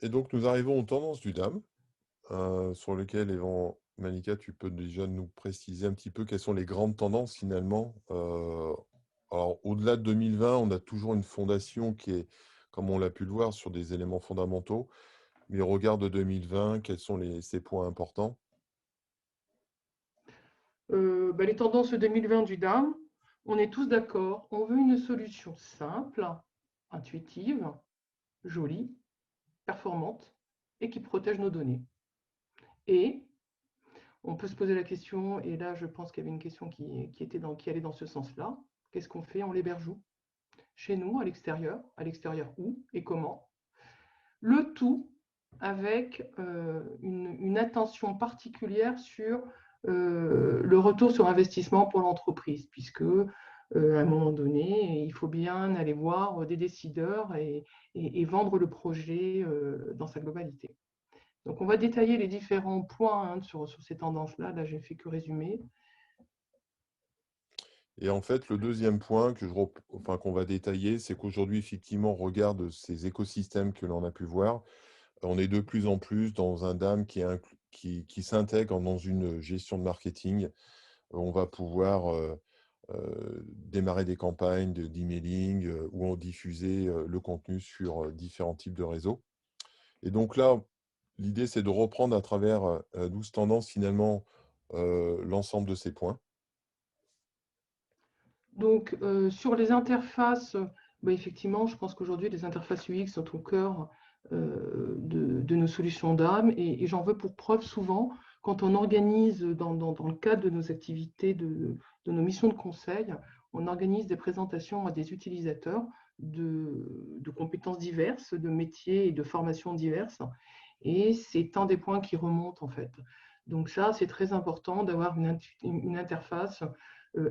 Et donc, nous arrivons aux tendances du DAM, sur lesquelles, Malika, tu peux déjà nous préciser un petit peu quelles sont les grandes tendances finalement. Alors, au-delà de 2020, on a toujours une fondation qui est, comme on l'a pu le voir, sur des éléments fondamentaux. Mais au regard de 2020, quels sont ces points importants? Les tendances 2020 du DAM, on est tous d'accord, on veut une solution simple, intuitive, jolie, performante et qui protège nos données. Et on peut se poser la question, et là je pense qu'il y avait une question qui allait dans ce sens-là, qu'est-ce qu'on fait? On l'héberge où? Chez nous, à l'extérieur où et comment? Le tout avec une attention particulière sur le retour sur investissement pour l'entreprise, puisque à un moment donné, il faut bien aller voir des décideurs et vendre le projet dans sa globalité. Donc, on va détailler les différents points sur ces tendances-là. Là, je n'ai fait que résumer. Et en fait, le deuxième point qu'on va détailler, c'est qu'aujourd'hui, effectivement, on regarde ces écosystèmes que l'on a pu voir. On est de plus en plus dans un DAM qui s'intègre dans une gestion de marketing. On va pouvoir démarrer des campagnes d'emailing ou en diffuser le contenu sur différents types de réseaux. Et donc là, l'idée, c'est de reprendre à travers 12 tendances, finalement, l'ensemble de ces points. Donc, sur les interfaces, effectivement, je pense qu'aujourd'hui, les interfaces UX sont au cœur de nos solutions d'âme. Et j'en veux pour preuve souvent, quand on organise, dans le cadre de nos activités, de nos missions de conseil, on organise des présentations à des utilisateurs de compétences diverses, de métiers et de formations diverses. Et c'est un des points qui remonte, en fait. Donc ça, c'est très important d'avoir une interface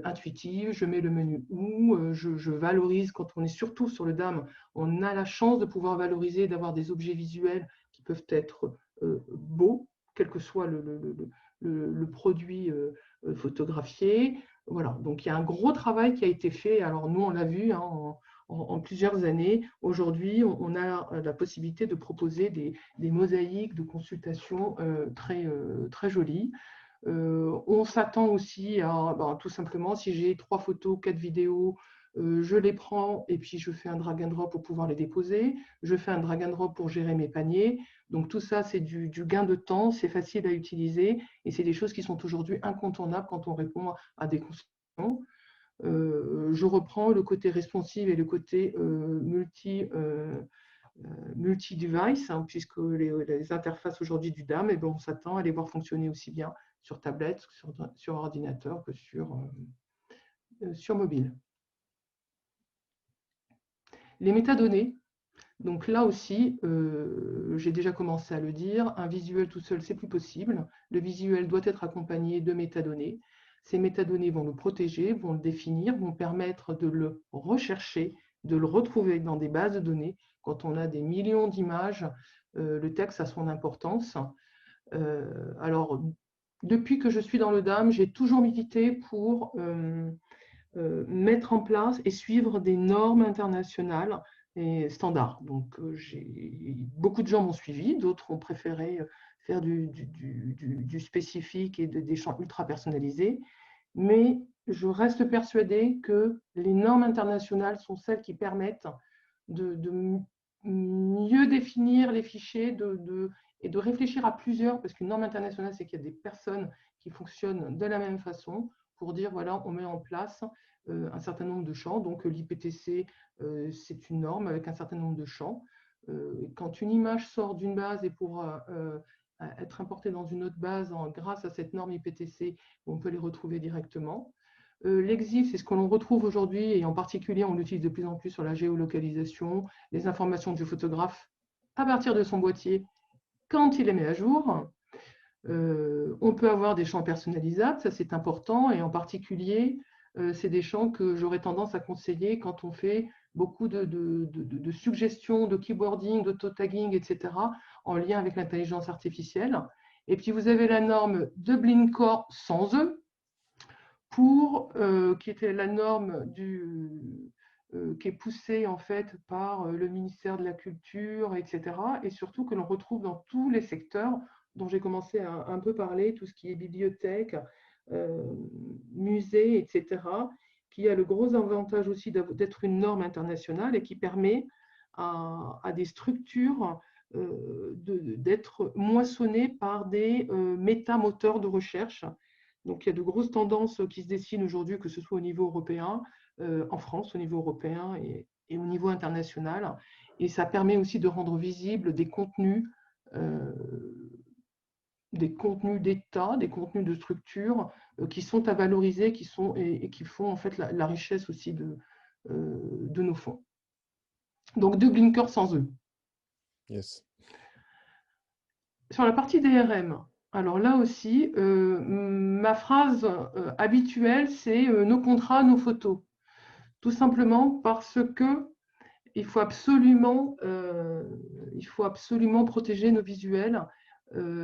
intuitive, je mets le menu où, je valorise, quand on est surtout sur le DAM, on a la chance de pouvoir valoriser, d'avoir des objets visuels qui peuvent être beaux, quel que soit le produit photographié. Voilà, donc il y a un gros travail qui a été fait. Alors nous, on l'a vu en plusieurs années. Aujourd'hui, on a la possibilité de proposer des mosaïques de consultation très jolies. On s'attend aussi à, tout simplement, si j'ai 3 photos, 4 vidéos, je les prends et puis je fais un drag and drop pour pouvoir les déposer. Je fais un drag and drop pour gérer mes paniers. Donc tout ça, c'est du gain de temps, c'est facile à utiliser et c'est des choses qui sont aujourd'hui incontournables quand on répond à des questions. Je reprends le côté responsive et le côté multi-device, puisque les interfaces aujourd'hui du DAM, on s'attend à les voir fonctionner aussi bien sur tablette, sur ordinateur que sur mobile. Les métadonnées, donc là aussi, j'ai déjà commencé à le dire, un visuel tout seul, c'est plus possible. Le visuel doit être accompagné de métadonnées. Ces métadonnées vont le protéger, vont le définir, vont permettre de le rechercher, de le retrouver dans des bases de données. Quand on a des millions d'images, le texte a son importance. Alors, depuis que je suis dans le DAM, j'ai toujours milité pour mettre en place et suivre des normes internationales et standards. Donc, beaucoup de gens m'ont suivi, d'autres ont préféré faire du spécifique et des champs ultra personnalisés. Mais je reste persuadée que les normes internationales sont celles qui permettent de mieux définir les fichiers et de réfléchir à plusieurs, parce qu'une norme internationale, c'est qu'il y a des personnes qui fonctionnent de la même façon pour dire, voilà, on met en place un certain nombre de champs. Donc, l'IPTC, c'est une norme avec un certain nombre de champs. Quand une image sort d'une base et pourra être importée dans une autre base grâce à cette norme IPTC, on peut les retrouver directement. L'EXIF, c'est ce que l'on retrouve aujourd'hui, et en particulier, on l'utilise de plus en plus sur la géolocalisation, les informations du photographe à partir de son boîtier quand il les met à jour. On peut avoir des champs personnalisables, ça c'est important, et en particulier, c'est des champs que j'aurais tendance à conseiller quand on fait beaucoup de suggestions, de keywording, d'auto-tagging, etc., en lien avec l'intelligence artificielle. Et puis, vous avez la norme Dublin Core sans E, qui était la norme qui est poussée en fait par le ministère de la Culture, etc. Et surtout que l'on retrouve dans tous les secteurs dont j'ai commencé à un peu parler, tout ce qui est bibliothèque, euh, musée, etc., qui a le gros avantage aussi d'être une norme internationale et qui permet à des structures d'être moissonnées par des métamoteurs de recherche. Donc il y a de grosses tendances qui se dessinent aujourd'hui, que ce soit au niveau européen, en France, au niveau européen et au niveau international. Et ça permet aussi de rendre visibles euh, des contenus d'État, des contenus de structure qui sont à valoriser, et qui font en fait la richesse aussi de nos fonds. Donc deux blinkers sans eux. Yes. Sur la partie DRM, alors là aussi, ma phrase habituelle, c'est nos contrats, nos photos. Tout simplement parce que il faut absolument protéger nos visuels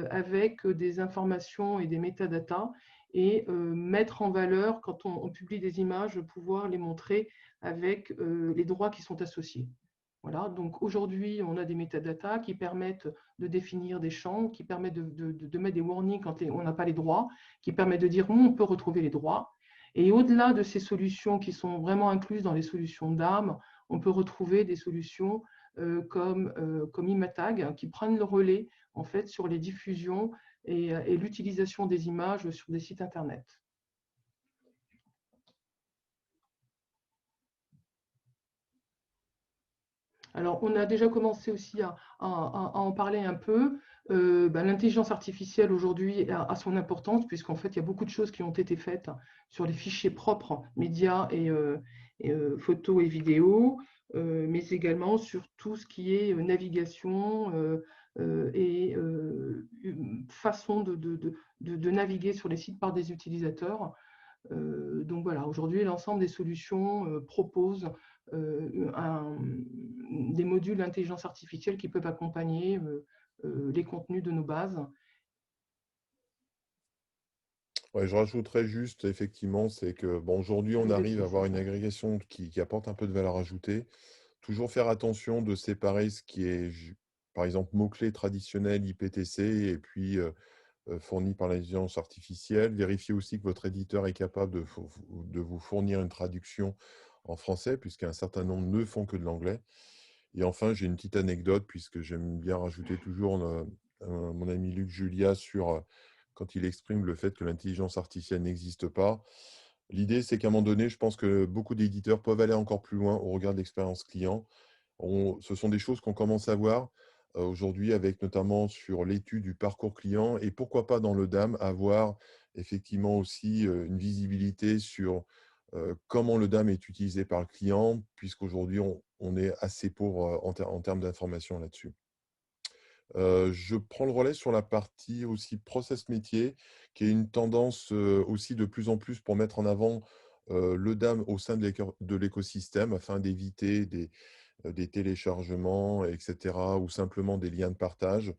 avec des informations et des métadatas et mettre en valeur, quand on publie des images, pouvoir les montrer avec les droits qui sont associés. Voilà, donc aujourd'hui, on a des métadatas qui permettent de définir des champs, qui permettent de mettre des warnings quand on n'a pas les droits, qui permettent de dire où on peut retrouver les droits. Et au-delà de ces solutions qui sont vraiment incluses dans les solutions d'ARM, on peut retrouver des solutions comme Imatag qui prennent le relais en fait, sur les diffusions et l'utilisation des images sur des sites Internet. Alors, on a déjà commencé aussi à en parler un peu. L'intelligence artificielle aujourd'hui a son importance, puisqu'en fait, il y a beaucoup de choses qui ont été faites sur les fichiers propres, médias et photos et vidéos, mais également sur tout ce qui est navigation et façon de naviguer sur les sites par des utilisateurs. Donc voilà, aujourd'hui, l'ensemble des solutions proposent des modules d'intelligence artificielle qui peuvent accompagner les contenus de nos bases. Ouais, je rajouterais juste, effectivement, c'est que bon, aujourd'hui, Je on vous arrive laisse à laisser avoir une ça. agrégation qui apporte un peu de valeur ajoutée. Toujours faire attention de séparer ce qui est, par exemple, mots-clés traditionnels IPTC et puis fourni par l'intelligence artificielle. Vérifiez aussi que votre éditeur est capable de vous fournir une traduction en français, puisqu'un certain nombre ne font que de l'anglais. Et enfin, j'ai une petite anecdote, puisque j'aime bien rajouter toujours mon ami Luc Julia sur quand il exprime le fait que l'intelligence artificielle n'existe pas. L'idée, c'est qu'à un moment donné, je pense que beaucoup d'éditeurs peuvent aller encore plus loin au regard de l'expérience client. Ce sont des choses qu'on commence à voir aujourd'hui, avec notamment sur l'étude du parcours client et pourquoi pas dans le DAM, avoir effectivement aussi une visibilité sur comment le DAM est utilisé par le client, puisqu'aujourd'hui, on est assez pauvre en termes d'information là-dessus. Je prends le relais sur la partie aussi process métier, qui est une tendance aussi de plus en plus pour mettre en avant le DAM au sein de l'écosystème afin d'éviter des téléchargements, etc., ou simplement des liens de partage.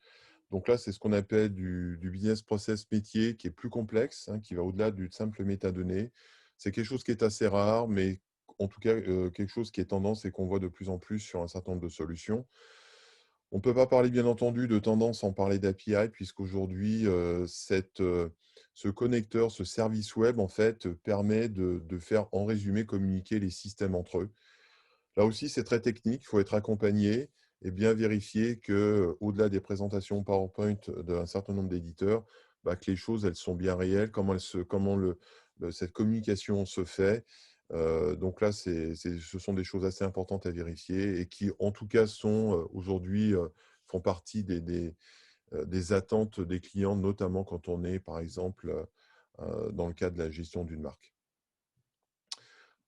Donc là, c'est ce qu'on appelle du business process métier qui est plus complexe, hein, qui va au-delà du simple métadonnées. C'est quelque chose qui est assez rare, mais en tout cas, quelque chose qui est tendance et qu'on voit de plus en plus sur un certain nombre de solutions. On ne peut pas parler, bien entendu, de tendance sans parler d'API, puisqu'aujourd'hui, ce connecteur, ce service web, en fait, permet de faire, en résumé, communiquer les systèmes entre eux. Là aussi, c'est très technique, il faut être accompagné et bien vérifier qu'au-delà des présentations PowerPoint d'un certain nombre d'éditeurs, bah, que les choses, elles sont bien réelles, cette communication se fait. Donc là, ce sont des choses assez importantes à vérifier et qui, en tout cas, sont aujourd'hui, font partie des attentes des clients, notamment quand on est, par exemple, dans le cadre de la gestion d'une marque.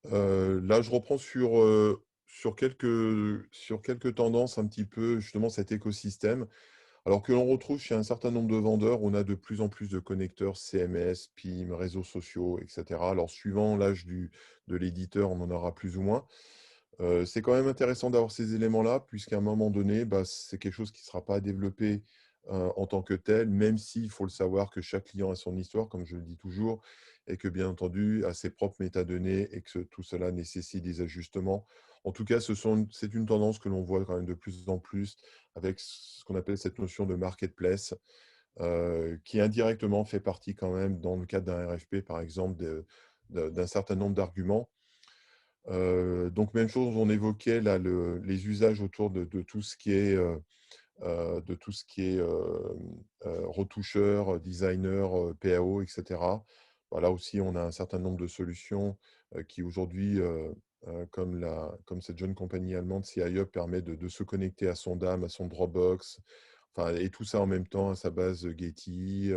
Là, je reprends sur quelques tendances un petit peu, justement, cet écosystème. Alors que l'on retrouve chez un certain nombre de vendeurs, on a de plus en plus de connecteurs CMS, PIM, réseaux sociaux, etc. Alors, suivant l'âge de l'éditeur, on en aura plus ou moins. C'est quand même intéressant d'avoir ces éléments-là, puisqu'à un moment donné, bah, c'est quelque chose qui ne sera pas développé en tant que tel, même s'il faut le savoir que chaque client a son histoire, comme je le dis toujours, et que bien entendu, a ses propres métadonnées et que tout cela nécessite des ajustements. En tout cas, c'est une tendance que l'on voit quand même de plus en plus avec ce qu'on appelle cette notion de marketplace, qui indirectement fait partie quand même, dans le cadre d'un RFP, par exemple, d'un certain nombre d'arguments. Donc même chose, on évoquait là les usages autour de tout ce qui est, retoucheur, designer, PAO, et cetera. Bah, là aussi, on a un certain nombre de solutions, qui aujourd'hui, comme cette jeune compagnie allemande CiUp permet de se connecter à son DAM, à son Dropbox, enfin et tout ça en même temps à sa base, Getty.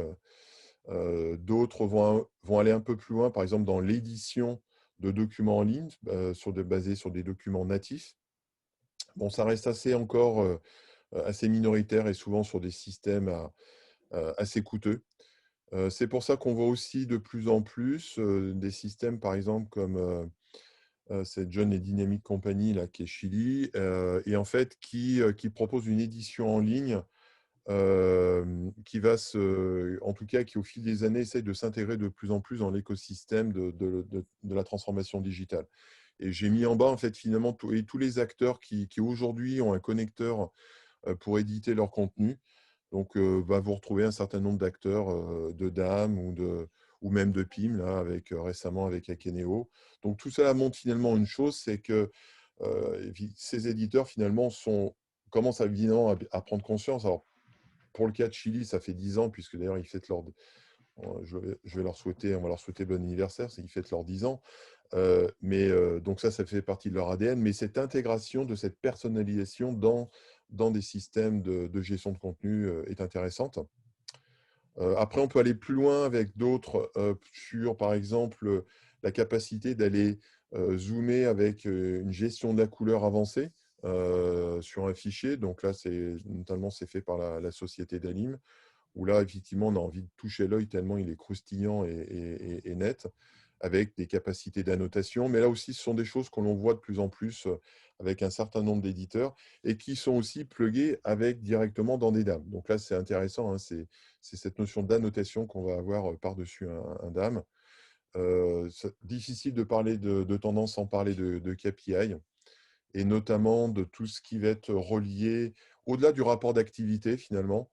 D'autres vont aller un peu plus loin, par exemple dans l'édition de documents en ligne, basés sur des documents natifs. Bon, ça reste assez encore, assez minoritaire et souvent sur des systèmes assez coûteux. C'est pour ça qu'on voit aussi de plus en plus, des systèmes, par exemple, comme, cette John et Dynamic Company là, qui est Chili, et en fait qui propose une édition en ligne, qui va en tout cas, qui au fil des années essaye de s'intégrer de plus en plus dans l'écosystème de la transformation digitale. Et j'ai mis en bas, en fait, finalement, tous les acteurs qui aujourd'hui ont un connecteur pour éditer leur contenu. Donc, vous retrouvez un certain nombre d'acteurs, de DAM ou même de PIM, là, récemment avec Akeneo. Donc, tout ça montre finalement une chose, c'est que ces éditeurs, finalement, commencent évidemment à prendre conscience. Alors, pour le cas de Chili, ça fait 10 ans, puisque d'ailleurs, ils fêtent je vais leur souhaiter, on va leur souhaiter bon anniversaire, c'est qu'ils fêtent leurs 10 ans. Donc ça fait partie de leur ADN. Mais cette intégration de cette personnalisation dans des systèmes de gestion de contenu est intéressante. Après, on peut aller plus loin avec d'autres sur, par exemple, la capacité d'aller zoomer avec une gestion de la couleur avancée sur un fichier. Donc là, notamment, c'est fait par la société Dalim, où là, effectivement, on a envie de toucher l'œil tellement il est croustillant et net, avec des capacités d'annotation. Mais là aussi, ce sont des choses que l'on voit de plus en plus avec un certain nombre d'éditeurs et qui sont aussi plugués directement dans des DAM. Donc là, c'est intéressant, hein, c'est cette notion d'annotation qu'on va avoir par-dessus un DAM. Difficile de parler de tendance sans parler de KPI, et notamment de tout ce qui va être relié, au-delà du rapport d'activité finalement.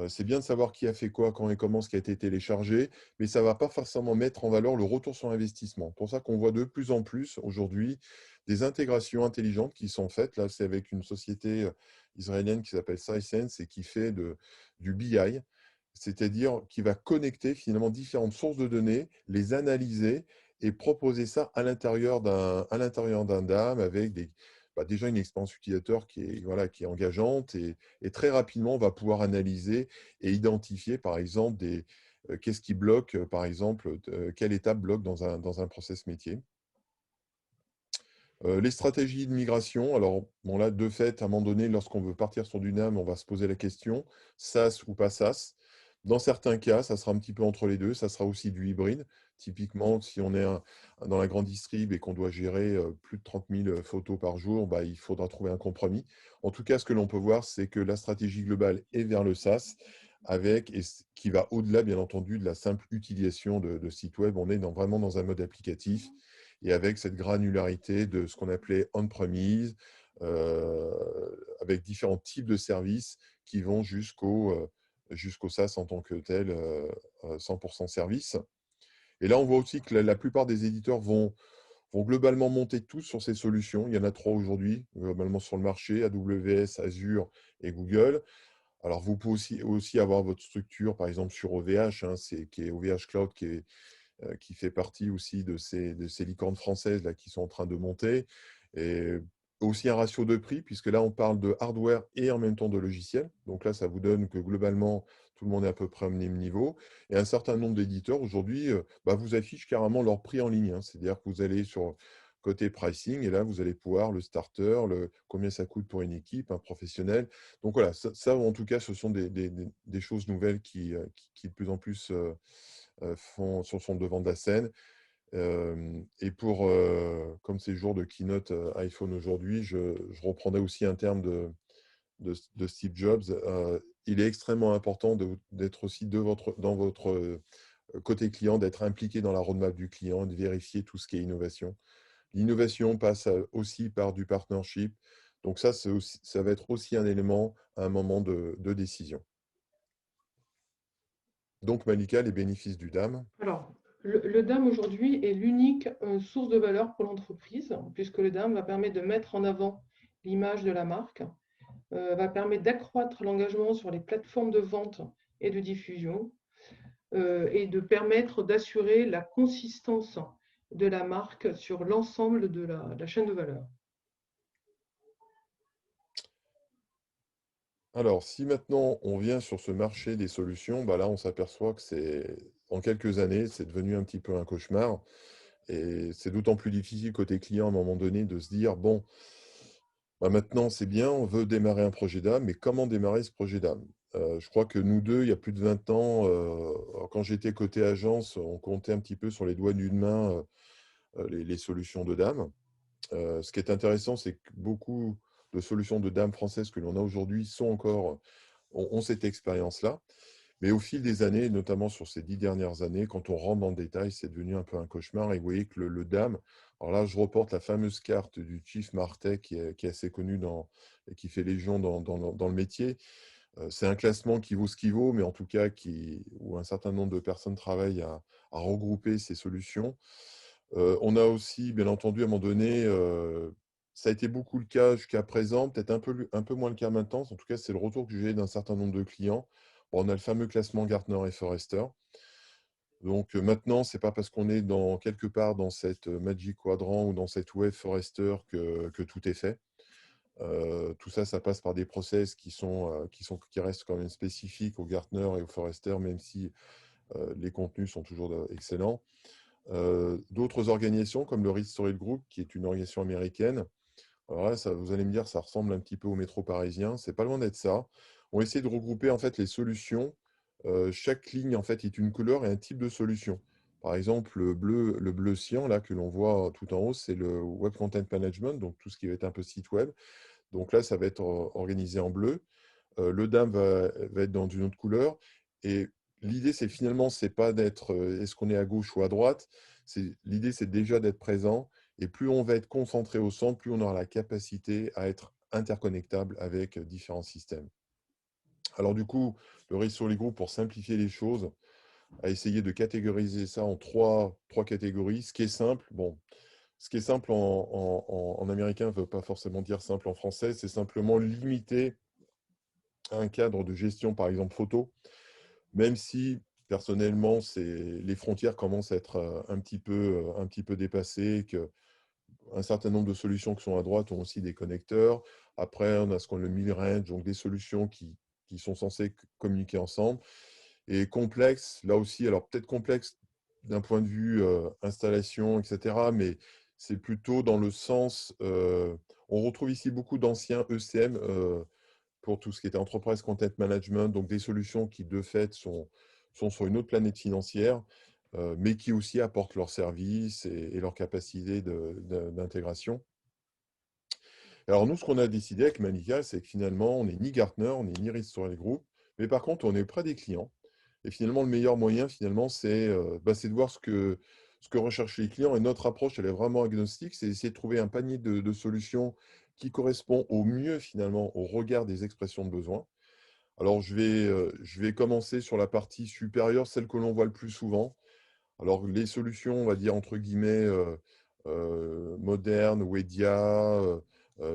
C'est bien de savoir qui a fait quoi, quand et comment, ce qui a été téléchargé, mais ça ne va pas forcément mettre en valeur le retour sur investissement. C'est pour ça qu'on voit de plus en plus aujourd'hui des intégrations intelligentes qui sont faites. Là, c'est avec une société israélienne qui s'appelle SciSense et qui fait du BI, c'est-à-dire qui va connecter finalement différentes sources de données, les analyser et proposer ça à l'intérieur d'un DAM avec déjà une expérience utilisateur qui est engageante, et très rapidement, on va pouvoir analyser et identifier, par exemple, qu'est-ce qui bloque, par exemple, quelle étape bloque dans un process métier. Les stratégies de migration, alors bon là, de fait, à un moment donné, lorsqu'on veut partir sur du NAM, on va se poser la question, SaaS ou pas SaaS. Dans certains cas, ça sera un petit peu entre les deux, ça sera aussi du hybride. Typiquement, si on est dans la grande distrib et qu'on doit gérer plus de 30 000 photos par jour, bah, il faudra trouver un compromis. En tout cas, ce que l'on peut voir, c'est que la stratégie globale est vers le SaaS, qui va au-delà, bien entendu, de la simple utilisation de sites web. On est vraiment dans un mode applicatif et avec cette granularité de ce qu'on appelait on-premise, euh, avec différents types de services qui vont jusqu'au SaaS en tant que tel, 100% service. Et là, on voit aussi que la plupart des éditeurs vont globalement monter tous sur ces solutions. Il y en a 3 aujourd'hui, globalement sur le marché: AWS, Azure et Google. Alors, vous pouvez aussi avoir votre structure, par exemple, sur OVH, hein, qui est OVH Cloud, qui fait partie aussi de ces licornes françaises là, qui sont en train de monter. Et aussi un ratio de prix, puisque là, on parle de hardware et en même temps de logiciel. Donc là, ça vous donne que globalement, tout le monde est à peu près au même niveau. Et un certain nombre d'éditeurs aujourd'hui vous affichent carrément leur prix en ligne, hein. C'est-à-dire que vous allez sur côté pricing, et là, vous allez pouvoir le starter, combien ça coûte pour une équipe, un professionnel. Donc voilà, ça, en tout cas, ce sont des choses nouvelles qui de plus en plus sont devant de la scène. Et comme c'est jour de keynote iPhone aujourd'hui, je reprendrai aussi un terme de Steve Jobs. Il est extrêmement important d'être aussi dans votre côté client, d'être impliqué dans la roadmap du client, de vérifier tout ce qui est innovation. L'innovation passe aussi par du partnership. Donc ça, ça va être aussi un élément à un moment de décision. Donc, Malika, les bénéfices du DAM. Alors, le DAM aujourd'hui est l'unique source de valeur pour l'entreprise, puisque le DAM va permettre de mettre en avant l'image de la marque, va permettre d'accroître l'engagement sur les plateformes de vente et de diffusion, et de permettre d'assurer la consistance de la marque sur l'ensemble de la chaîne de valeur. Alors, si maintenant on vient sur ce marché des solutions, bah là, on s'aperçoit que en quelques années, c'est devenu un petit peu un cauchemar. Et c'est d'autant plus difficile côté client à un moment donné de se dire, bon, bah maintenant c'est bien, on veut démarrer un projet d'âme, mais comment démarrer ce projet d'âme? Je crois que nous deux, il y a plus de 20 ans, quand j'étais côté agence, on comptait un petit peu sur les doigts d'une main les solutions de DAM. Ce qui est intéressant, c'est que beaucoup de solutions de DAM françaises que l'on a aujourd'hui ont cette expérience-là. Mais au fil des années, notamment sur ces 10 dernières années, quand on rentre dans le détail, c'est devenu un peu un cauchemar. Et vous voyez que le DAM, alors là, je reporte la fameuse carte du Chief Martech qui est assez connue et qui fait légion dans le métier. C'est un classement qui vaut ce qu'il vaut, mais en tout cas où un certain nombre de personnes travaillent à regrouper ces solutions. On a aussi, bien entendu, à un moment donné, ça a été beaucoup le cas jusqu'à présent, peut-être un peu moins le cas maintenant. En tout cas, c'est le retour que j'ai d'un certain nombre de clients. Bon, on a le fameux classement Gartner et Forrester. Donc maintenant, ce n'est pas parce qu'on est quelque part dans cette Magic Quadrant ou dans cette Wave Forrester que tout est fait. Tout ça, ça passe par des process qui restent quand même spécifiques au Gartner et au Forrester, même si les contenus sont toujours excellents. D'autres organisations comme le Reed Story Group, qui est une organisation américaine. Alors là, vous allez me dire, ça ressemble un petit peu au métro parisien. C'est pas loin d'être ça. On essaie de regrouper en fait les solutions. Chaque ligne en fait est une couleur et un type de solution. Par exemple, le bleu cyan là que l'on voit tout en haut, c'est le Web Content Management, donc tout ce qui va être un peu site web. Donc là, ça va être organisé en bleu. Le DAM va être dans une autre couleur. Et l'idée, c'est finalement, c'est pas d'être est-ce qu'on est à gauche ou à droite. L'idée, c'est déjà d'être présent. Et plus on va être concentré au centre, plus on aura la capacité à être interconnectable avec différents systèmes. Alors du coup, le risque sur les groupes, pour simplifier les choses, a essayé de catégoriser ça en trois catégories. Ce qui est simple, bon, ce qui est simple en américain ne veut pas forcément dire simple en français, c'est simplement limiter un cadre de gestion, par exemple photo, même si personnellement, les frontières commencent à être un petit peu dépassées, qu'un certain nombre de solutions qui sont à droite ont aussi des connecteurs. Après, on a ce qu'on le mid-range, donc des solutions qui sont censées communiquer ensemble. Et complexe, là aussi, alors peut-être complexe d'un point de vue installation, etc., mais c'est plutôt dans le sens, on retrouve ici beaucoup d'anciens ECM, pour tout ce qui est Enterprise Content Management, donc des solutions qui, de fait, sont sur une autre planète financière, mais qui aussi apportent leurs services et leur capacité d'intégration. Alors, nous, ce qu'on a décidé avec Manica, c'est que finalement, on n'est ni Gartner, on n'est ni Reed Story Group, mais par contre, on est près des clients. Et finalement, le meilleur moyen, finalement, c'est de voir ce que recherchent les clients. Et notre approche, elle est vraiment agnostique, c'est d'essayer de trouver un panier de solutions qui correspond au mieux, finalement, au regard des expressions de besoin. Alors, je vais commencer sur la partie supérieure, celle que l'on voit le plus souvent. Alors, les solutions, on va dire, entre guillemets, modernes, Wedia,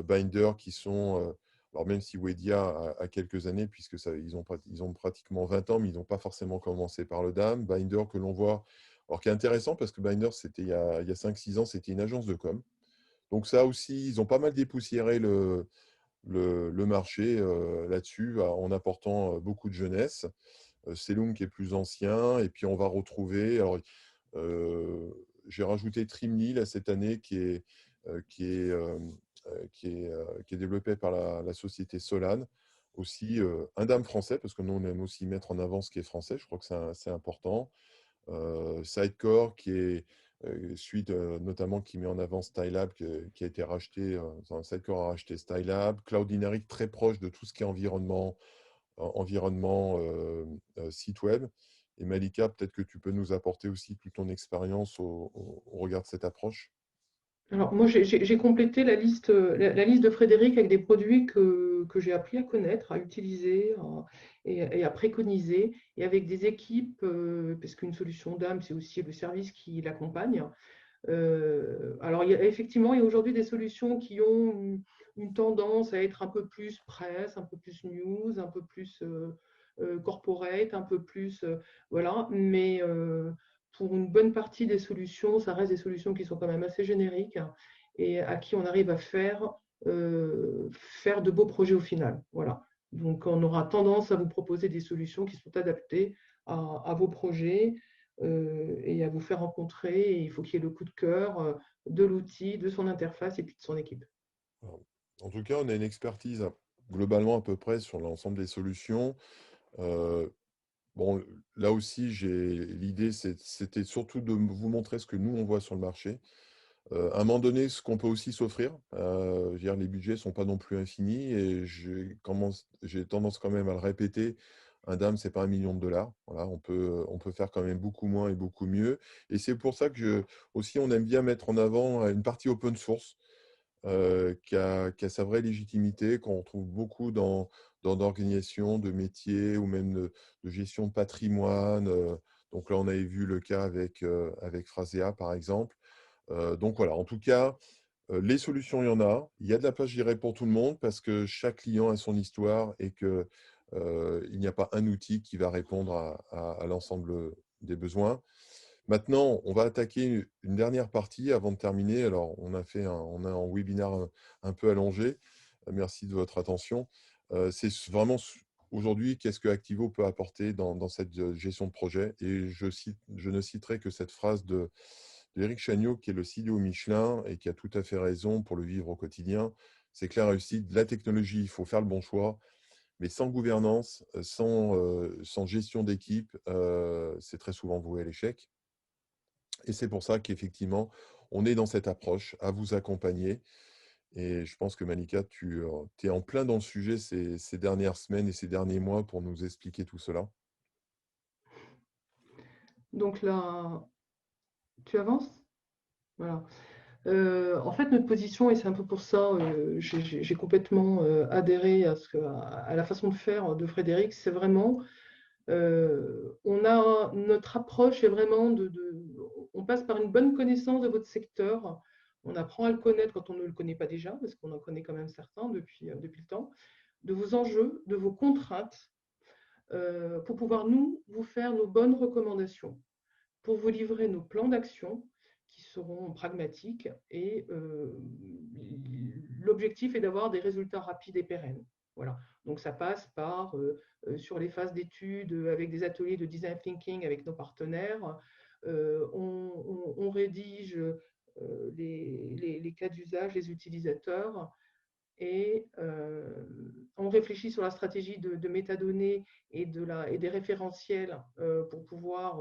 Binder, qui sont... alors, même si Wedia a quelques années, puisque ils ont pratiquement 20 ans, mais ils n'ont pas forcément commencé par le DAM. Binder, que l'on voit... Alors, qui est intéressant, parce que Binder, c'était il y a 5-6 ans, c'était une agence de com. Donc, ça aussi, ils ont pas mal dépoussiéré le marché là-dessus, en apportant beaucoup de jeunesse. Selum qui est plus ancien, et puis on va retrouver, alors j'ai rajouté Trimly là, cette année qui est développé par la société Solane, aussi un DAM français, parce que nous on aime aussi mettre en avant ce qui est français, je crois que c'est important. Sidecore suite notamment qui met en avant Stylab, qui a été racheté, Sitecore a racheté Stylab. Cloudinary, très proche de tout ce qui est environnement site web. Et Malika, peut-être que tu peux nous apporter aussi toute ton expérience au regard de cette approche. Alors, moi, j'ai complété la liste de Frédéric avec des produits que j'ai appris à connaître, à utiliser et à préconiser, et avec des équipes, parce qu'une solution d'âme, c'est aussi le service qui l'accompagne. Alors, effectivement, il y a aujourd'hui des solutions qui ont une tendance à être un peu plus presse, un peu plus news, un peu plus corporate, un peu plus. Voilà. Mais pour une bonne partie des solutions, ça reste des solutions qui sont quand même assez génériques et à qui on arrive à faire de beaux projets au final. Voilà. Donc, on aura tendance à vous proposer des solutions qui sont adaptées à vos projets et à vous faire rencontrer. Et il faut qu'il y ait le coup de cœur de l'outil, de son interface et puis de son équipe. Alors, en tout cas, on a une expertise globalement à peu près sur l'ensemble des solutions. Euh, bon, là aussi, l'idée, c'était surtout de vous montrer ce que nous, on voit sur le marché. À un moment donné, ce qu'on peut aussi s'offrir. Je veux dire, les budgets ne sont pas non plus infinis et j'ai tendance quand même à le répéter. Un DAM, ce n'est pas 1 million de dollars. Voilà, on peut faire quand même beaucoup moins et beaucoup mieux. Et c'est pour ça que aussi, on aime bien mettre en avant une partie open source qui a sa vraie légitimité, qu'on retrouve beaucoup dans d'organisations, de métiers ou même de gestion de patrimoine. Donc là, on avait vu le cas avec Phrasea, par exemple. Donc voilà, en tout cas, les solutions, il y en a. Il y a de la place, je dirais, pour tout le monde parce que chaque client a son histoire et que il n'y a pas un outil qui va répondre à l'ensemble des besoins. Maintenant, on va attaquer une dernière partie avant de terminer. Alors, on a un webinaire un peu allongé. Merci de votre attention. C'est vraiment aujourd'hui qu'est-ce que Activo peut apporter dans cette gestion de projet. Et je ne citerai que cette phrase d'Éric Chagnot, qui est le CEO Michelin et qui a tout à fait raison pour le vivre au quotidien. C'est que la réussite, de la technologie, il faut faire le bon choix. Mais sans gouvernance, sans gestion d'équipe, c'est très souvent voué à l'échec. Et c'est pour ça qu'effectivement, on est dans cette approche à vous accompagner. Et je pense que Malika, tu es en plein dans le sujet ces dernières semaines et ces derniers mois pour nous expliquer tout cela. Donc là, tu avances? Voilà. En fait, notre position, et c'est un peu pour ça, j'ai complètement adhéré à la façon de faire de Frédéric, c'est vraiment, notre approche est vraiment on passe par une bonne connaissance de votre secteur, on apprend à le connaître quand on ne le connaît pas déjà, parce qu'on en connaît quand même certains depuis le temps, de vos enjeux, de vos contraintes, pour pouvoir vous faire nos bonnes recommandations, pour vous livrer nos plans d'action qui seront pragmatiques et l'objectif est d'avoir des résultats rapides et pérennes. Voilà. Donc ça passe par sur les phases d'études avec des ateliers de design thinking avec nos partenaires. On rédige les cas d'usage, les utilisateurs et on réfléchit sur la stratégie de métadonnées et des référentiels pour pouvoir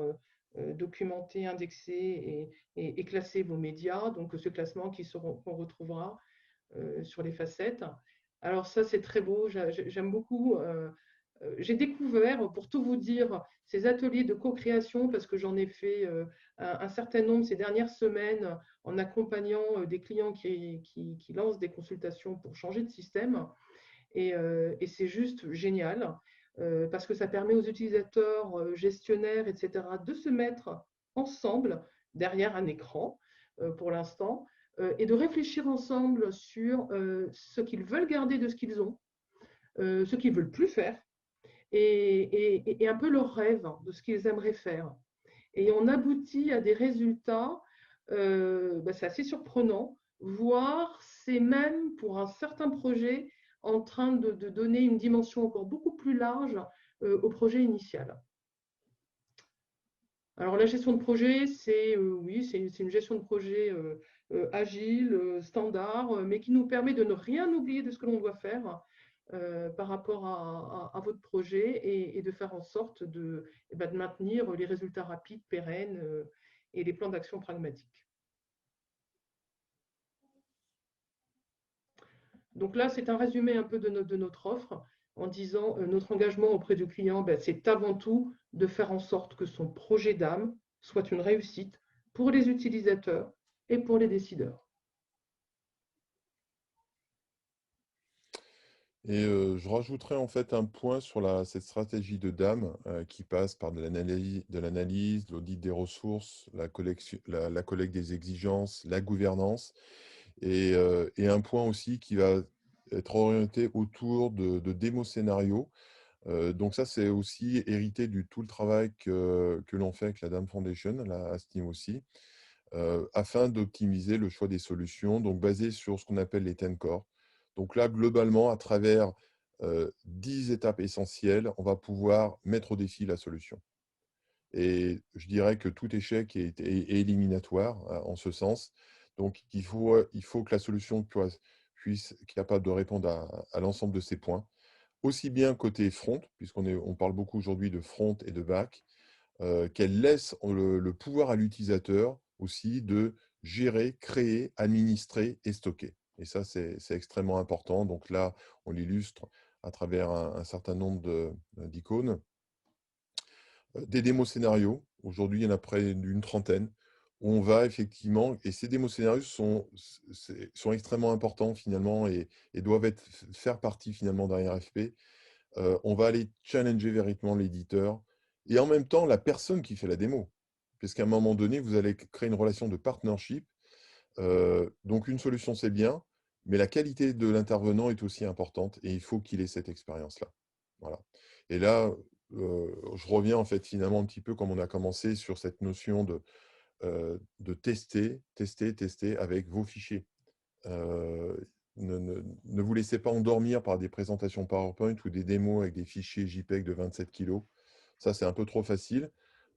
documenter, indexer et classer vos médias. Donc ce classement qu'on retrouvera sur les facettes. Alors ça, c'est très beau. J'aime beaucoup. J'ai découvert, pour tout vous dire, ces ateliers de co-création parce que j'en ai fait un certain nombre ces dernières semaines en accompagnant des clients qui lancent des consultations pour changer de système. Et c'est juste génial parce que ça permet aux utilisateurs, gestionnaires, etc., de se mettre ensemble derrière un écran pour l'instant et de réfléchir ensemble sur ce qu'ils veulent garder de ce qu'ils ont, ce qu'ils ne veulent plus faire et un peu leurs rêves de ce qu'ils aimeraient faire. Et on aboutit à des résultats, c'est assez surprenant, voire c'est même pour un certain projet en train de donner une dimension encore beaucoup plus large au projet initial. Alors la gestion de projet, oui, c'est une gestion de projet agile, standard, mais qui nous permet de ne rien oublier de ce que l'on doit faire par rapport à votre projet et de faire en sorte de maintenir les résultats rapides, pérennes et les plans d'action pragmatiques. Donc là, c'est un résumé un peu de notre offre en disant notre engagement auprès du client, ben, c'est avant tout de faire en sorte que son projet d'âme soit une réussite pour les utilisateurs et pour les décideurs. Et je rajouterais en fait un point sur cette stratégie de DAM qui passe par de l'analyse, l'audit des ressources, la collecte des exigences, la gouvernance, et un point aussi qui va être orienté autour de démos scénarios. Donc ça, c'est aussi hérité du tout le travail que l'on fait avec la DAM Foundation, la Steam aussi, afin d'optimiser le choix des solutions, donc basé sur ce qu'on appelle les 10 core. Donc là, globalement, à travers 10 étapes essentielles, on va pouvoir mettre au défi la solution. Et je dirais que tout échec est éliminatoire en ce sens. Donc, il faut que la solution puisse être capable de répondre à l'ensemble de ces points, aussi bien côté front, on parle beaucoup aujourd'hui de front et de back, qu'elle laisse le pouvoir à l'utilisateur aussi de gérer, créer, administrer et stocker. Et ça, c'est extrêmement important. Donc là, on l'illustre à travers un certain nombre d'icônes. Des démos scénarios. Aujourd'hui, il y en a près d'une trentaine, où on va effectivement, et ces démos scénarios sont extrêmement importants finalement et doivent faire partie finalement d'un RFP. On va aller challenger véritablement l'éditeur et en même temps la personne qui fait la démo. Puisqu'à un moment donné, vous allez créer une relation de partnership. Donc une solution, c'est bien, mais la qualité de l'intervenant est aussi importante et il faut qu'il ait cette expérience-là. Voilà. Et là, je reviens en fait finalement un petit peu comme on a commencé sur cette notion de tester avec vos fichiers. Euh, ne vous laissez pas endormir par des présentations PowerPoint ou des démos avec des fichiers JPEG de 27 kg. Ça, c'est un peu trop facile.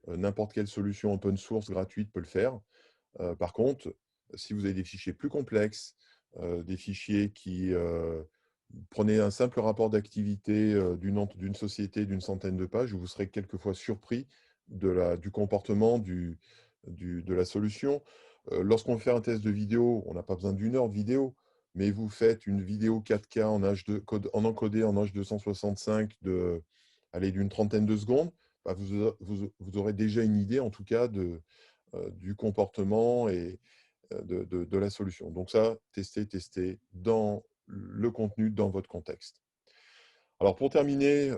N'importe quelle solution open source gratuite peut le faire. Par contre, si vous avez des fichiers plus complexes, des fichiers qui prenez un simple rapport d'activité d'une société d'une centaine de pages, vous serez quelquefois surpris du comportement de la solution. Lorsqu'on fait un test de vidéo, on n'a pas besoin d'une heure de vidéo, mais vous faites une vidéo 4K en encodé en H265 d'une trentaine de secondes, bah, vous aurez déjà une idée en tout cas du comportement et de la solution. Donc ça, tester dans le contenu, dans votre contexte. Alors pour terminer,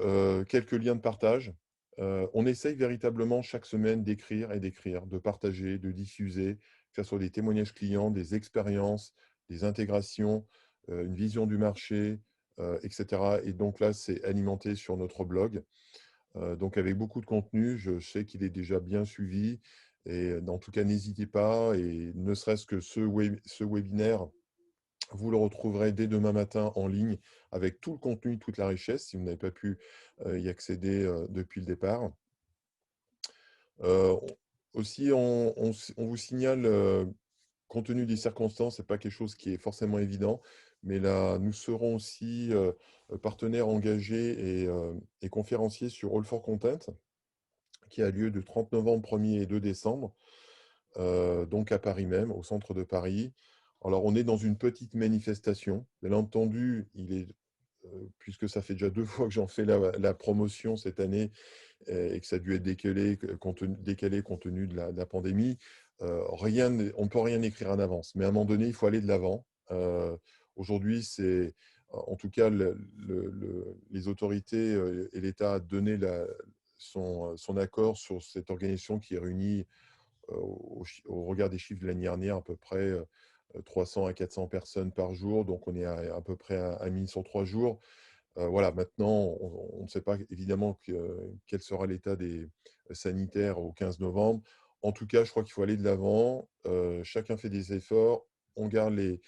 quelques liens de partage. On essaye véritablement chaque semaine d'écrire, de partager, de diffuser, que ce soit des témoignages clients, des expériences, des intégrations, une vision du marché, etc. Et donc là, c'est alimenté sur notre blog. Donc avec beaucoup de contenu, je sais qu'il est déjà bien suivi. Et en tout cas, n'hésitez pas. Et ne serait-ce que ce webinaire, vous le retrouverez dès demain matin en ligne avec tout le contenu, toute la richesse, si vous n'avez pas pu y accéder depuis le départ. Euh, Aussi, on vous signale, compte tenu des circonstances, ce n'est pas quelque chose qui est forcément évident, mais là, nous serons aussi partenaires engagés et conférenciers sur All for Content, qui a lieu du 30 novembre 1er et 2 décembre, donc à Paris même, au centre de Paris. Alors, on est dans une petite manifestation. Bien entendu, puisque ça fait déjà 2 fois que j'en fais la promotion cette année et que ça a dû être décalé compte tenu de la pandémie, on ne peut rien écrire en avance. Mais à un moment donné, il faut aller de l'avant. Aujourd'hui, c'est en tout cas les autorités et l'État a donné son accord sur cette organisation qui réunit au regard des chiffres de l'année dernière, à peu près 300 à 400 personnes par jour. Donc, on est à peu près à 1000 sur 3 jours. Voilà, maintenant, on ne sait pas évidemment quel sera l'état des sanitaires au 15 novembre. En tout cas, je crois qu'il faut aller de l'avant. Chacun fait des efforts. On garde les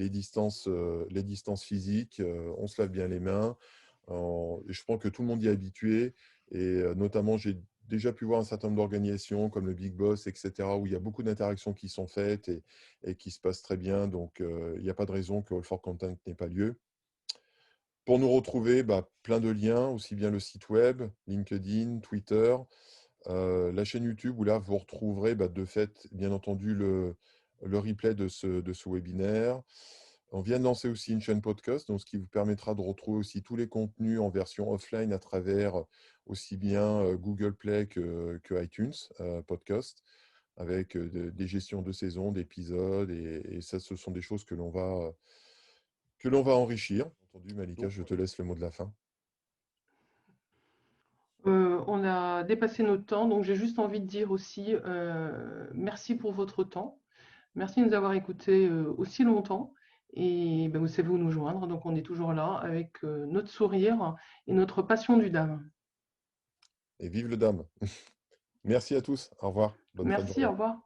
distances physiques. On se lave bien les mains. Et je pense que tout le monde y est habitué. Et notamment, j'ai déjà pu voir un certain nombre d'organisations comme le Big Boss, etc., où il y a beaucoup d'interactions qui sont faites et qui se passent très bien. Donc, il n'y a pas de raison que All for Content n'ait pas lieu. Pour nous retrouver, plein de liens, aussi bien le site web, LinkedIn, Twitter. La chaîne YouTube où là, vous retrouverez de fait, bien entendu, le replay de ce webinaire. On vient de lancer aussi une chaîne podcast, donc ce qui vous permettra de retrouver aussi tous les contenus en version offline à travers aussi bien Google Play que iTunes Podcast, avec des gestions de saison, d'épisodes, et ça, ce sont des choses que l'on va enrichir. Entendu, Malika, je te laisse le mot de la fin. On a dépassé notre temps, donc j'ai juste envie de dire aussi merci pour votre temps. Merci de nous avoir écoutés aussi longtemps. Et vous savez où nous joindre, donc on est toujours là avec notre sourire et notre passion du dame. Et vive le dame. Merci à tous. Au revoir. Bonne fin de Merci, journée. au revoir.